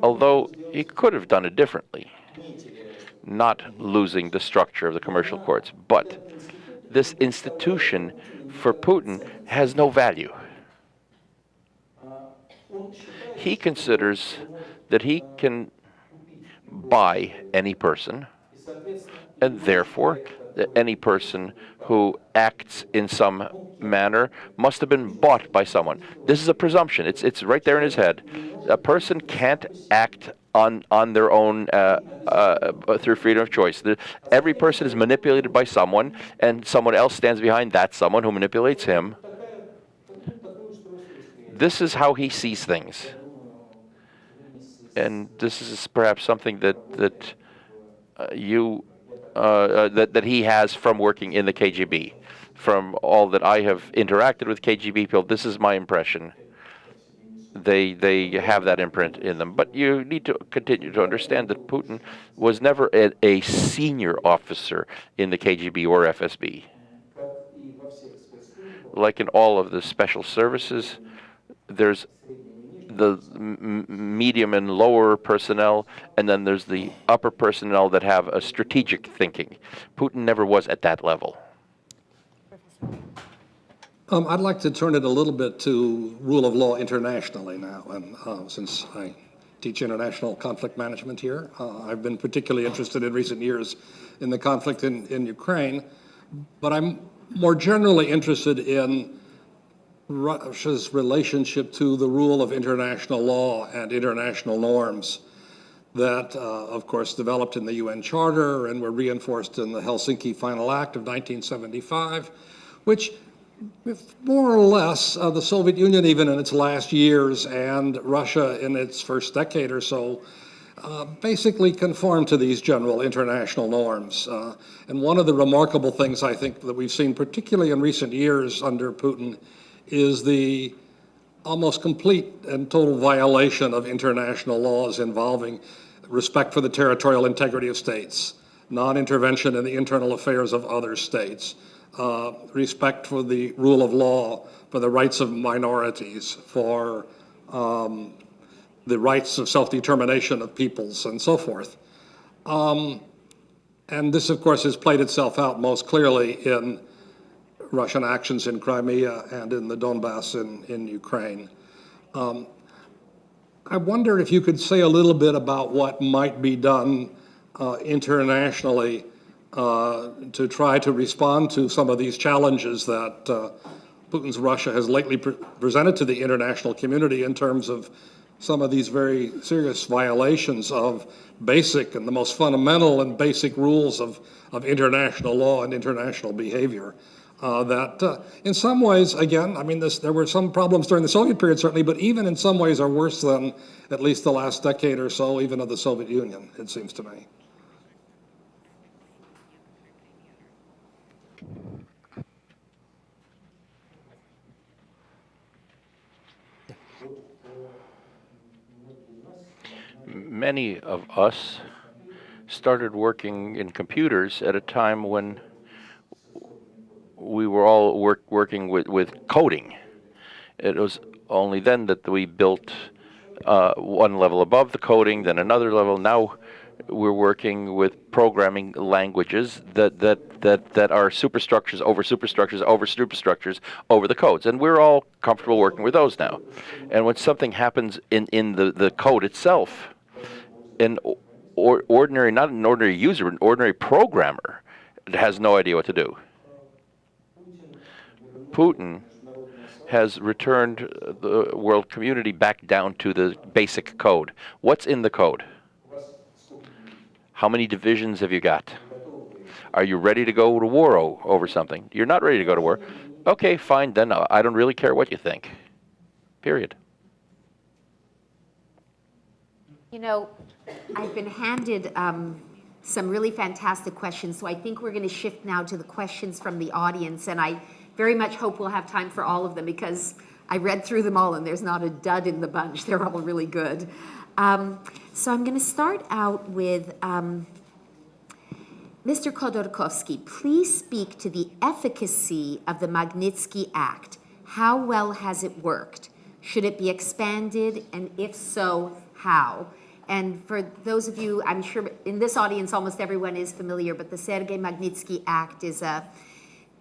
Although he could have done it differently, not losing the structure of the commercial courts. But this institution for Putin has no value. He considers that he can buy any person, and therefore that any person who acts in some manner must have been bought by someone. This is a presumption. It's right there in his head. A person can't act on their own through freedom of choice. Every person is manipulated by someone, and someone else stands behind that someone who manipulates him. This is how he sees things. And this is perhaps something that he has from working in the KGB. From all that I have interacted with KGB people, this is my impression. They have that imprint in them. But you need to continue to understand that Putin was never a senior officer in the KGB or FSB. Like in all of the special services, there's the medium and lower personnel, and then there's the upper personnel that have a strategic thinking. Putin never was at that level. I'd like to turn it a little bit to rule of law internationally now, and since I teach international conflict management here, I've been particularly interested in recent years in the conflict in Ukraine, but I'm more generally interested in Russia's relationship to the rule of international law and international norms that, of course, developed in the UN Charter and were reinforced in the Helsinki Final Act of 1975, which more or less the Soviet Union, even in its last years, and Russia in its first decade or so, basically conform to these general international norms. And one of the remarkable things I think that we've seen, particularly in recent years under Putin, is the almost complete and total violation of international laws involving respect for the territorial integrity of states, non-intervention in the internal affairs of other states, respect for the rule of law, for the rights of minorities, for the rights of self-determination of peoples, and so forth. And this, of course, has played itself out most clearly in Russian actions in Crimea and in the Donbass in Ukraine. I wonder if you could say a little bit about what might be done internationally to try to respond to some of these challenges that Putin's Russia has lately presented to the international community in terms of some of these very serious violations of basic and the most fundamental and basic rules of international law and international behavior. That in some ways, again, I mean, there were some problems during the Soviet period, certainly, but even in some ways are worse than at least the last decade or so, even of the Soviet Union, it seems to me. Many of us started working in computers at a time when we were all working with coding. It was only then that we built one level above the coding, then another level. Now we're working with programming languages that are superstructures over superstructures over superstructures over the codes. And we're all comfortable working with those now. And when something happens in the code itself, not an ordinary user, an ordinary programmer has no idea what to do. Putin has returned the world community back down to the basic code. What's in the code? How many divisions have you got? Are you ready to go to war over something? You're not ready to go to war. Okay, fine, then I don't really care what you think. Period. You know, I've been handed some really fantastic questions. So I think we're going to shift now to the questions from the audience, and I very much hope we'll have time for all of them because I read through them all and there's not a dud in the bunch. They're all really good. So I'm going to start out with Mr. Khodorkovsky. Please speak to the efficacy of the Magnitsky Act. How well has it worked? Should it be expanded, and if so, how? And for those of you, I'm sure in this audience almost everyone is familiar, but the Sergei Magnitsky Act is a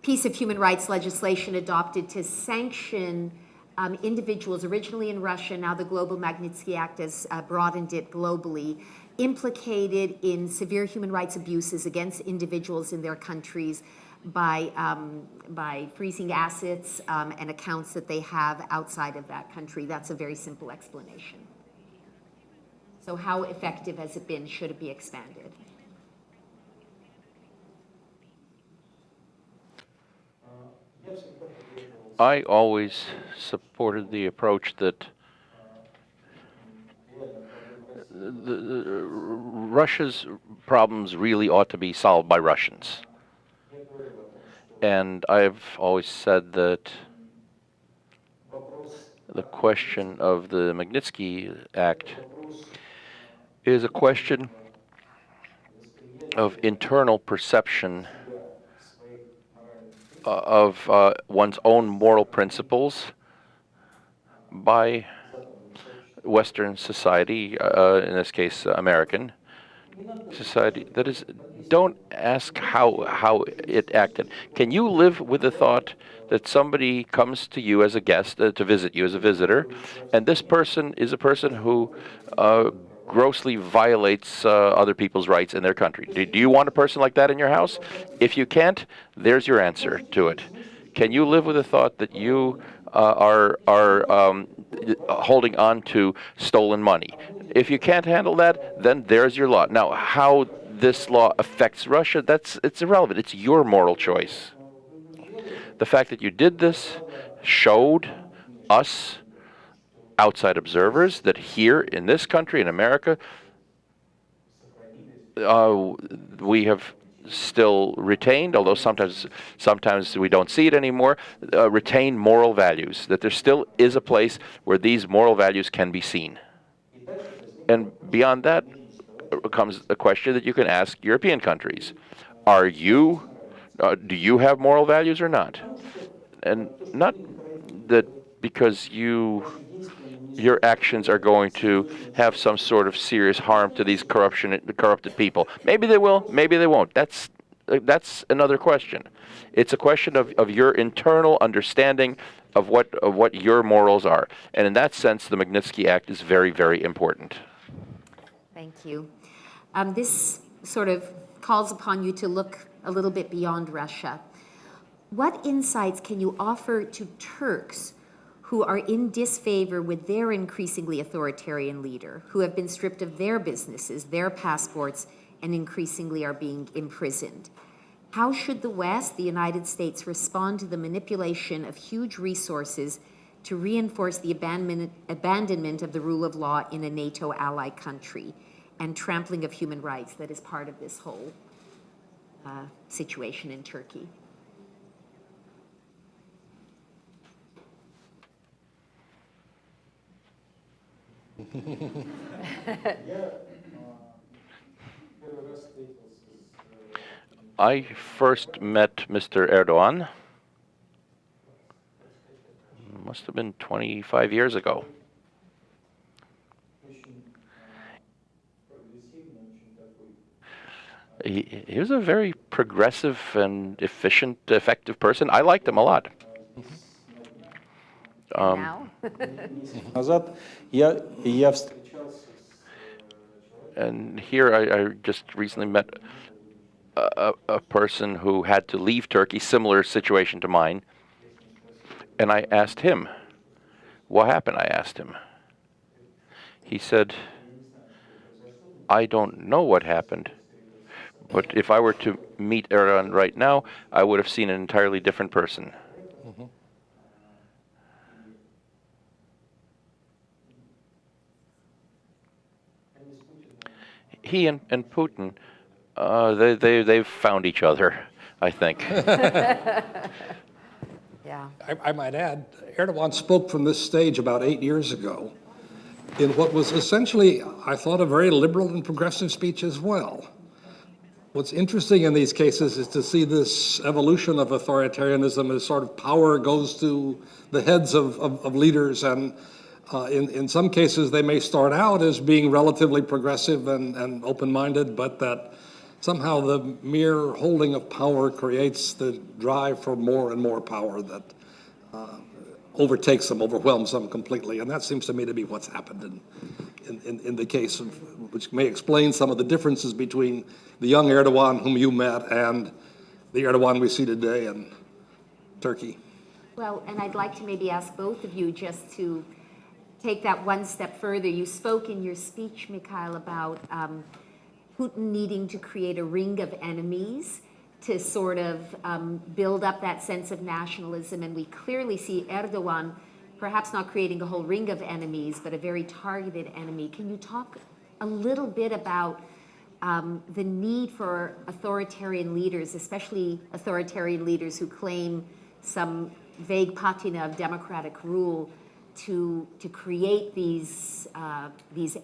piece of human rights legislation adopted to sanction individuals originally in Russia. Now the Global Magnitsky Act has broadened it globally, implicated in severe human rights abuses against individuals in their countries by freezing assets and accounts that they have outside of that country. That's a very simple explanation. So how effective has it been? Should it be expanded? I always supported the approach that Russia's problems really ought to be solved by Russians. And I've always said that the question of the Magnitsky Act is a question of internal perception of one's own moral principles by Western society, in this case American society. That is, don't ask how it acted. Can you live with the thought that somebody comes to you as a guest, to visit you as a visitor, and this person is a person who grossly violates other people's rights in their country? Do you want a person like that in your house? If you can't, there's your answer to it. Can you live with the thought that you are holding on to stolen money? If you can't handle that, then there's your law. Now, how this law affects Russia, it's irrelevant. It's your moral choice. The fact that you did this showed us, outside observers, that here in this country, in America, we have still retained, although sometimes we don't see it anymore, retain moral values, that there still is a place where these moral values can be seen. And beyond that comes a question that you can ask European countries. Do you have moral values or not? And not that because your actions are going to have some sort of serious harm to these corrupted people. Maybe they will, maybe they won't. That's another question. It's a question of your internal understanding of what your morals are. And in that sense, the Magnitsky Act is very, very important. Thank you. This sort of calls upon you to look a little bit beyond Russia. What insights can you offer to Turks who are in disfavor with their increasingly authoritarian leader, who have been stripped of their businesses, their passports, and increasingly are being imprisoned? How should the West, the United States, respond to the manipulation of huge resources to reinforce the abandonment of the rule of law in a NATO ally country and trampling of human rights that is part of this whole situation in Turkey? I first met Mr. Erdogan, must have been 25 years ago. He was a very progressive and efficient, effective person. I liked him a lot. Now? Назад я And here I just recently met a person who had to leave Turkey, similar situation to mine. And I asked him, what happened? I asked him. He said, I don't know what happened. But if I were to meet Erdogan right now, I would have seen an entirely different person. Mm-hmm. He and Putin They've found each other, I think. Yeah. I might add, Erdogan spoke from this stage about 8 years ago in what was essentially, I thought, a very liberal and progressive speech as well. What's interesting in these cases is to see this evolution of authoritarianism as sort of power goes to the heads of leaders, and in some cases they may start out as being relatively progressive and open-minded, but that somehow the mere holding of power creates the drive for more and more power that overtakes them, overwhelms them completely. And that seems to me to be what's happened in the case of, which may explain some of the differences between the young Erdogan whom you met and the Erdogan we see today in Turkey. Well, and I'd like to maybe ask both of you just to take that one step further. You spoke in your speech, Mikhail, about Putin needing to create a ring of enemies to sort of build up that sense of nationalism. And we clearly see Erdogan perhaps not creating a whole ring of enemies, but a very targeted enemy. Can you talk a little bit about the need for authoritarian leaders, especially authoritarian leaders who claim some vague patina of democratic rule, to create these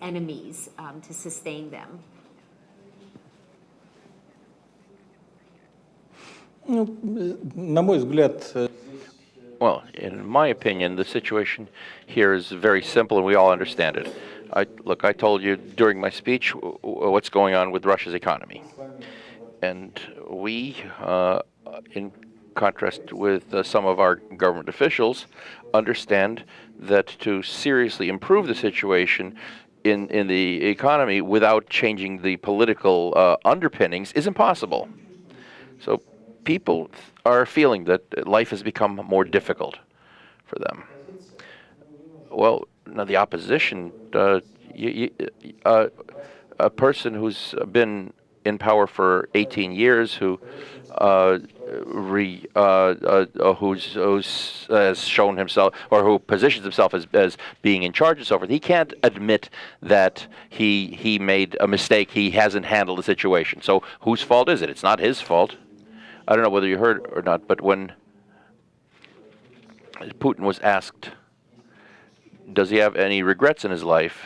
enemies to sustain them? На мой взгляд, Well, in my opinion, the situation here is very simple, and we all understand it. I told you during my speech what's going on with Russia's economy. And we, in contrast with some of our government officials, understand that to seriously improve the situation in the economy without changing the political underpinnings is impossible. So people are feeling that life has become more difficult for them. Well, now the opposition, a person who's been in power for 18 years, who has shown himself, or who positions himself as being in charge and so forth, he can't admit that he made a mistake. He hasn't handled the situation. So whose fault is it? It's not his fault. I don't know whether you heard or not, but when Putin was asked, does he have any regrets in his life,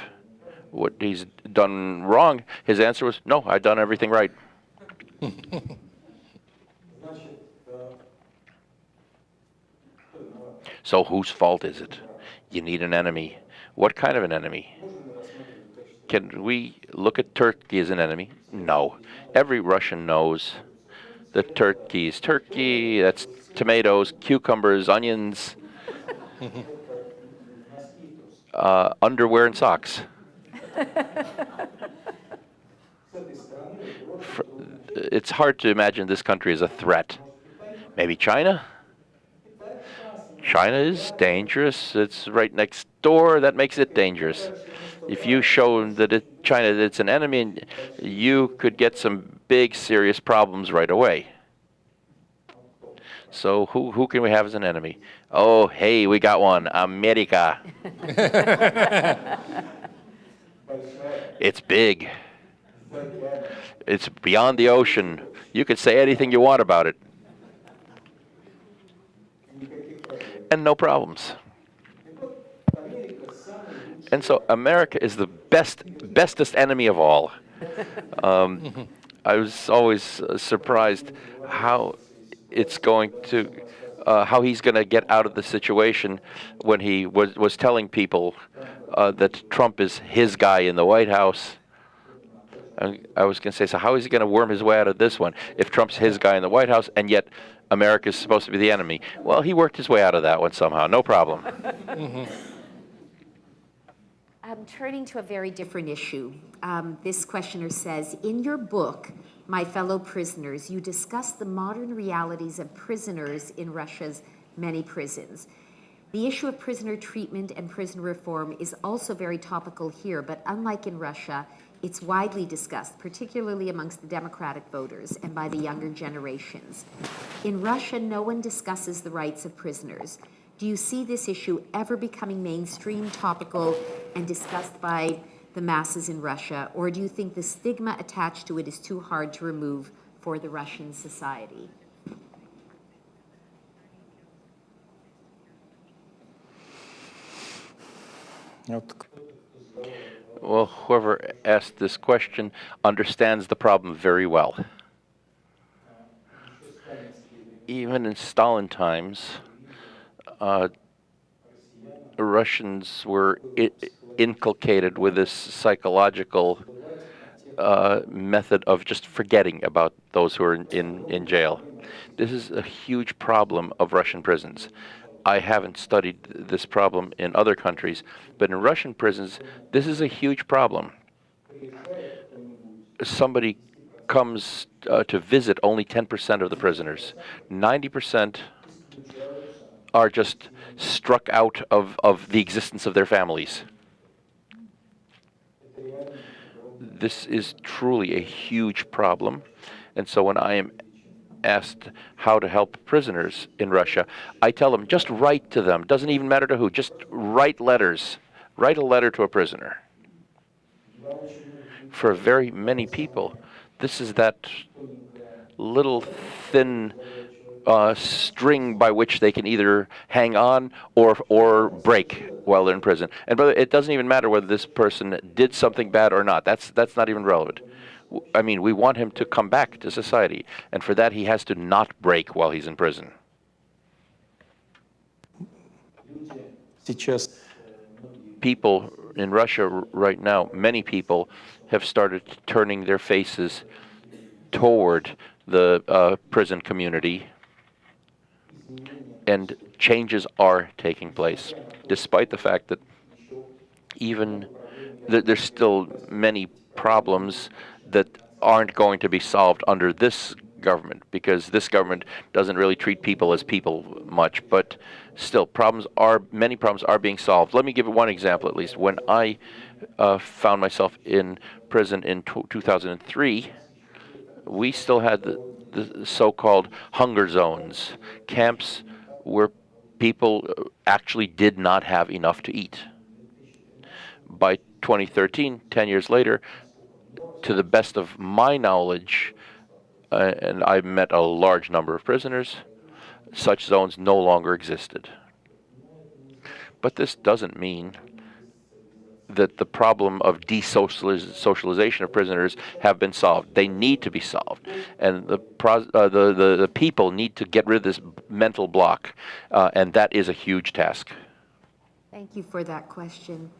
what he's done wrong, his answer was, no, I've done everything right. So whose fault is it? You need an enemy. What kind of an enemy? Can we look at Turkey as an enemy? No. Every Russian knows that Turkey is Turkey. That's tomatoes, cucumbers, onions, underwear and socks. It's hard to imagine this country as a threat. Maybe China? China is dangerous. It's right next door. That makes it dangerous. If you show that China it's an enemy, you could get some big, serious problems right away. So who can we have as an enemy? Oh, hey, we got one. America. It's big. It's beyond the ocean. You could say anything you want about it. And no problems. And so America is the bestest enemy of all. I was always surprised how it's going to, how he's going to get out of the situation when he was telling people that Trump is his guy in the White House. I was going to say, so how is he going to worm his way out of this one if Trump's his guy in the White House and yet America's supposed to be the enemy? Well, he worked his way out of that one somehow, no problem. Turning to a very different issue, this questioner says, in your book, My Fellow Prisoners, you discuss the modern realities of prisoners in Russia's many prisons. The issue of prisoner treatment and prison reform is also very topical here, but unlike in Russia, it's widely discussed, particularly amongst the Democratic voters and by the younger generations. In Russia, no one discusses the rights of prisoners. Do you see this issue ever becoming mainstream, topical, and discussed by the masses in Russia, or do you think the stigma attached to it is too hard to remove for the Russian society? От Well, whoever asked this question understands the problem very well. Even in Stalin times, Russians were inculcated with this psychological method of just forgetting about those who are in jail. This is a huge problem of Russian prisons. I haven't studied this problem in other countries, but in Russian prisons, this is a huge problem. Somebody comes to visit only 10% of the prisoners. 90% are just struck out of the existence of their families. This is truly a huge problem. And so when I am asked how to help prisoners in Russia, I tell them, just write to them. Doesn't even matter to who. Just write letters. Write a letter to a prisoner. For very many people, this is that little thin string by which they can either hang on or break while they're in prison. And brother, it doesn't even matter whether this person did something bad or not. That's not even relevant. I mean, we want him to come back to society, and for that he has to not break while he's in prison. сейчас People in Russia right now, many people have started turning their faces toward the prison community, and changes are taking place, despite the fact that there's still many problems that aren't going to be solved under this government, because this government doesn't really treat people as people much. But still, many problems are being solved. Let me give one example at least. When I found myself in prison in 2003, we still had the so-called hunger zones, camps where people actually did not have enough to eat. By 2013, 10 years later, to the best of my knowledge, and I met a large number of prisoners, such zones no longer existed. But this doesn't mean that the problem of desocialization of prisoners have been solved. They need to be solved, and the people need to get rid of this mental block, and that is a huge task. Thank you for that question.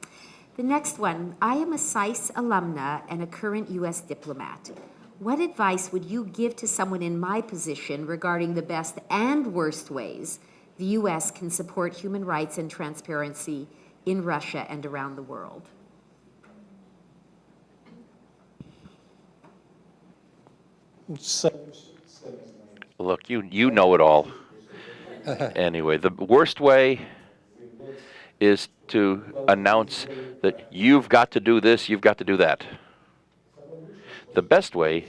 The next one, I am a SAIS alumna and a current U.S. diplomat. What advice would you give to someone in my position regarding the best and worst ways the U.S. can support human rights and transparency in Russia and around the world? Look, you know it all. Anyway, the worst way is to announce that you've got to do this, you've got to do that. The best way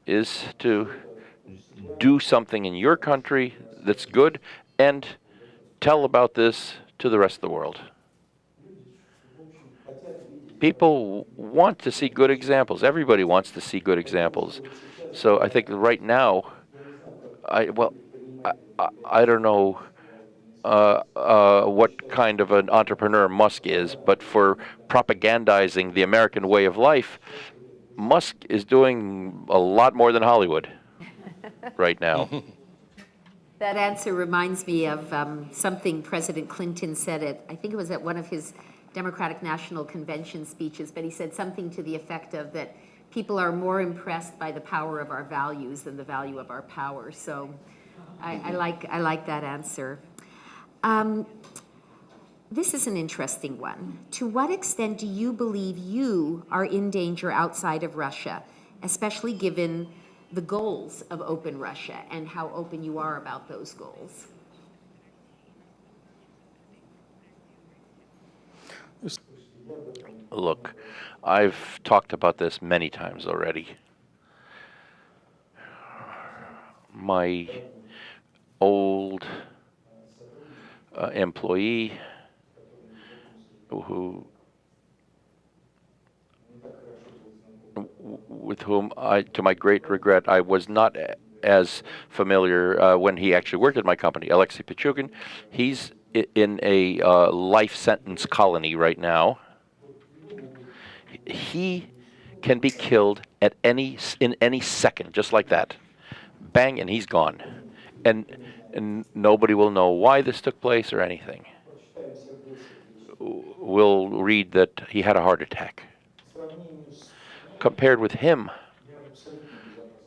is to do something in your country that's good and tell about this to the rest of the world. People want to see good examples. Everybody wants to see good examples. So I think right now, I don't know what kind of an entrepreneur Musk is, but for propagandizing the American way of life, Musk is doing a lot more than Hollywood right now. That answer reminds me of something President Clinton said I think it was at one of his Democratic National Convention speeches, but he said something to the effect of that people are more impressed by the power of our values than the value of our power. So I like that answer. This is an interesting one. To what extent do you believe you are in danger outside of Russia, especially given the goals of Open Russia and how open you are about those goals? Look, I've talked about this many times already. My old employee who with whom, to my great regret, I was not as familiar when he actually worked at my company, Alexei Pichugin. He's in a life sentence colony right now. He can be killed in any second, just like that. Bang, and he's gone. And nobody will know why this took place or anything. We'll read that he had a heart attack. Compared with him,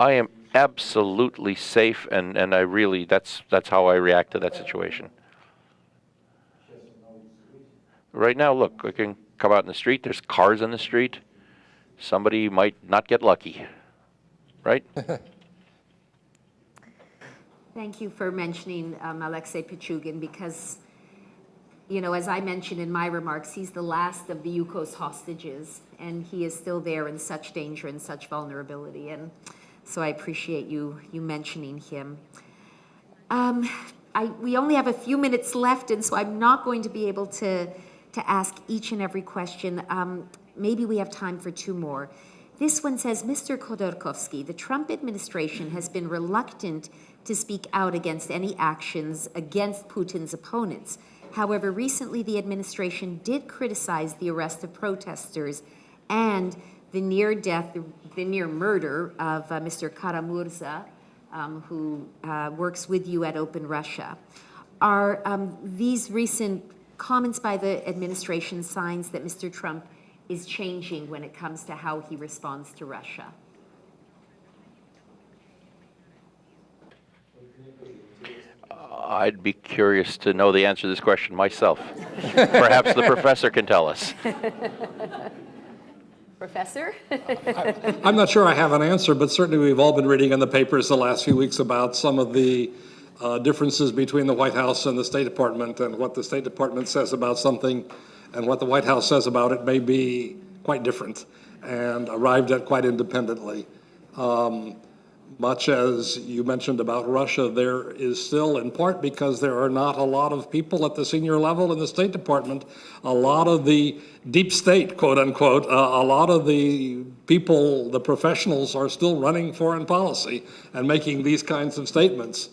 I am absolutely safe, and I really, that's how I react to that situation. Right now, look, I can come out in the street, there's cars on the street. Somebody might not get lucky, right? Thank you for mentioning Alexei Pichugin because, you know, as I mentioned in my remarks, he's the last of the Yukos hostages, and he is still there in such danger and such vulnerability. And so I appreciate you mentioning him. We only have a few minutes left, and so I'm not going to be able to ask each and every question. Maybe we have time for two more. This one says, Mr. Khodorkovsky, the Trump administration has been reluctant to speak out against any actions against Putin's opponents. However, recently the administration did criticize the arrest of protesters and the near murder of Mr. Karamurza, who works with you at Open Russia. Are these recent comments by the administration signs that Mr. Trump is changing when it comes to how he responds to Russia? I'd be curious to know the answer to this question myself. Perhaps the professor can tell us. Professor? I'm not sure I have an answer, but certainly we've all been reading in the papers the last few weeks about some of the differences between the White House and the State Department, and what the State Department says about something and what the White House says about it may be quite different and arrived at quite independently. Much as you mentioned about Russia, there is still, in part because there are not a lot of people at the senior level in the State Department, a lot of the deep state, quote unquote, a lot of the people, the professionals, are still running foreign policy and making these kinds of statements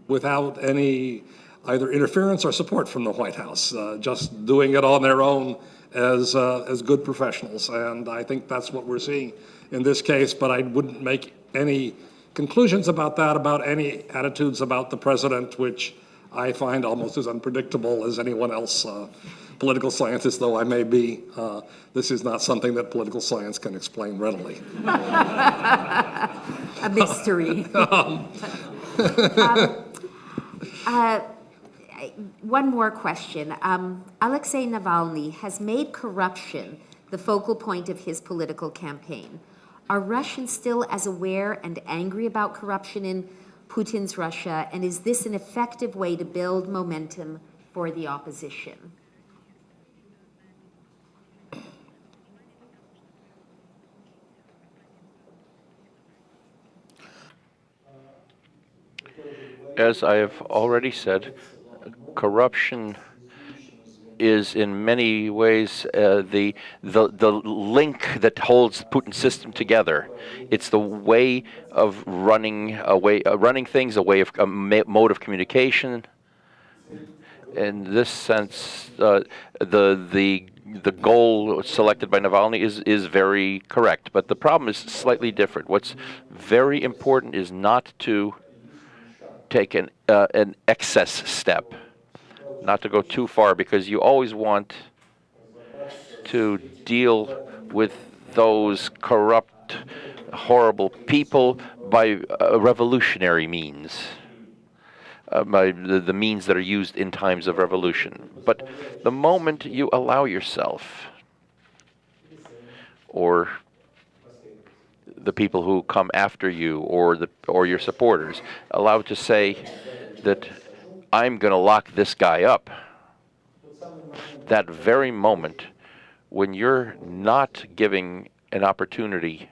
without any either interference or support from the White House, just doing it on their own as good professionals. And I think that's what we're seeing in this case, but I wouldn't make any conclusions about that, about any attitudes about the president, which I find almost as unpredictable as anyone else. Political scientist though I may be, this is not something that political science can explain readily. A mystery. One more question. Alexei Navalny has made corruption the focal point of his political campaign. Are Russians still as aware and angry about corruption in Putin's Russia, and is this an effective way to build momentum for the opposition? As I have already said, corruption is in many ways the link that holds the Putin system together. It's the way of running things, a way of a mode of communication. In this sense, the goal selected by Navalny is very correct, but the problem is slightly different. What's very important is not to take an excess step, not to go too far, because you always want to deal with those corrupt, horrible people by revolutionary means, by the means that are used in times of revolution. But the moment you allow yourself, or the people who come after you, or your supporters, allow to say that I'm going to lock this guy up, that very moment when you're not giving an opportunity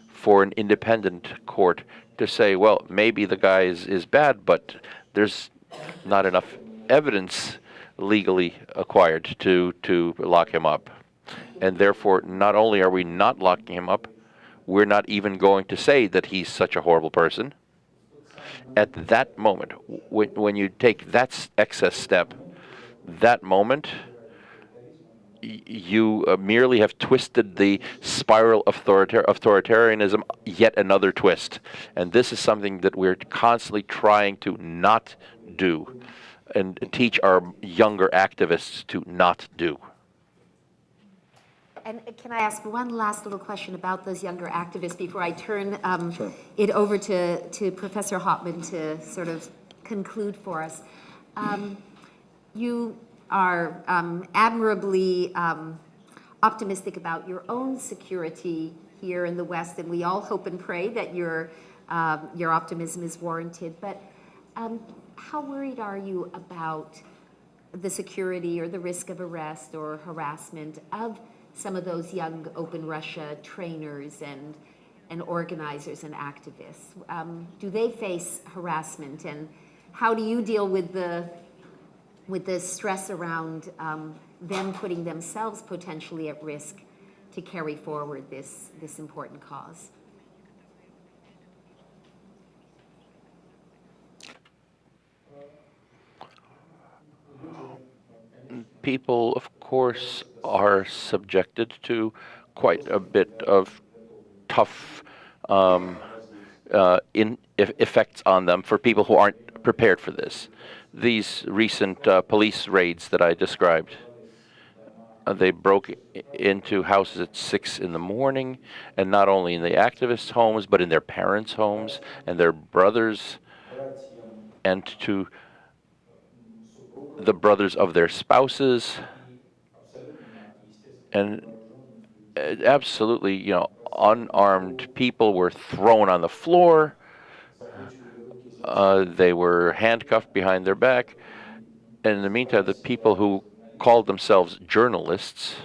for an independent court to say, well, maybe the guy is bad, but there's not enough evidence legally acquired to lock him up. And therefore, not only are we not locking him up, we're not even going to say that he's such a horrible person. At that moment, when you take that excess step, that moment, you merely have twisted the spiral of authoritarianism yet another twist. And this is something that we're constantly trying to not do and teach our younger activists to not do. And can I ask one last little question about those younger activists before I turn Sure. it over to Professor Hopman to sort of conclude for us? You are admirably optimistic about your own security here in the West, and we all hope and pray that your optimism is warranted. But how worried are you about the security or the risk of arrest or harassment of some of those young Open Russia trainers and organizers and activists? Do they face harassment, and how do you deal with the stress around them putting themselves potentially at risk to carry forward this important cause? People, of course, are subjected to quite a bit of tough effects on them for people who aren't prepared for this. These recent police raids that I described, they broke into houses at 6 in the morning, and not only in the activists' homes, but in their parents' homes and their brothers, and to the brothers of their spouses, and absolutely, unarmed people were thrown on the floor. They were handcuffed behind their back. And in the meantime, the people who called themselves journalists,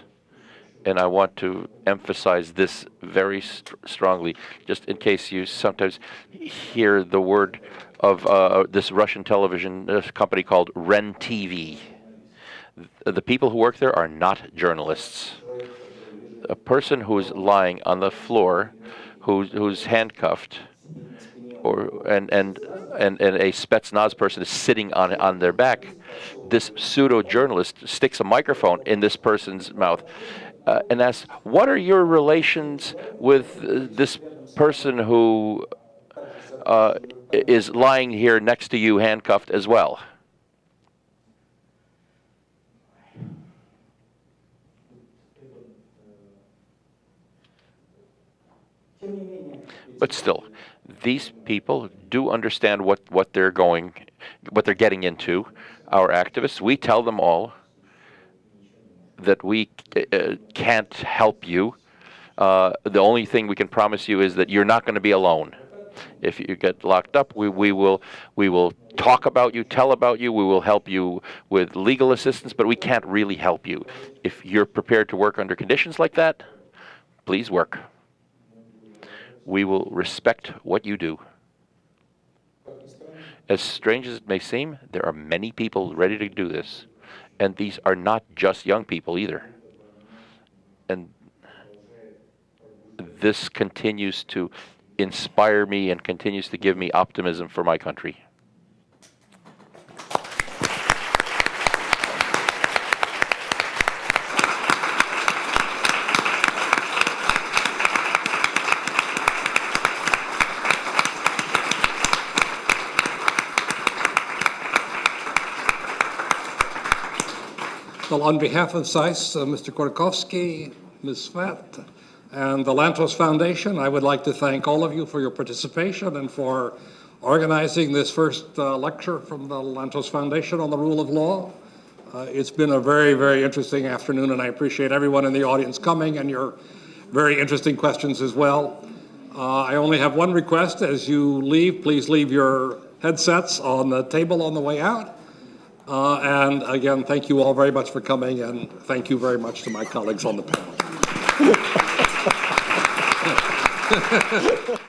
and I want to emphasize this very strongly, just in case you sometimes hear the word of this Russian television company called REN TV. The people who work there are not journalists. A person who's lying on the floor, who's handcuffed, and a Spetsnaz person is sitting on their back, this pseudo-journalist sticks a microphone in this person's mouth and asks, "What are your relations with this person who is lying here next to you handcuffed as well?" But still, these people do understand what they're getting into. Our activists, we tell them all that we can't help you. The only thing we can promise you is that you're not going to be alone. If you get locked up, we will talk about you, tell about you. We will help you with legal assistance, but we can't really help you. If you're prepared to work under conditions like that, please work. We will respect what you do. As strange as it may seem, there are many people ready to do this. And these are not just young people either. And this continues to inspire me and continues to give me optimism for my country. Well, on behalf of SAIS, Mr. Kordakovsky, Ms. Svat, and the Lantos Foundation, I would like to thank all of you for your participation and for organizing this first lecture from the Lantos Foundation on the rule of law. It's been a very, very interesting afternoon, and I appreciate everyone in the audience coming and your very interesting questions as well. I only have one request. As you leave, please leave your headsets on the table on the way out. And again, thank you all very much for coming, and thank you very much to my colleagues on the panel.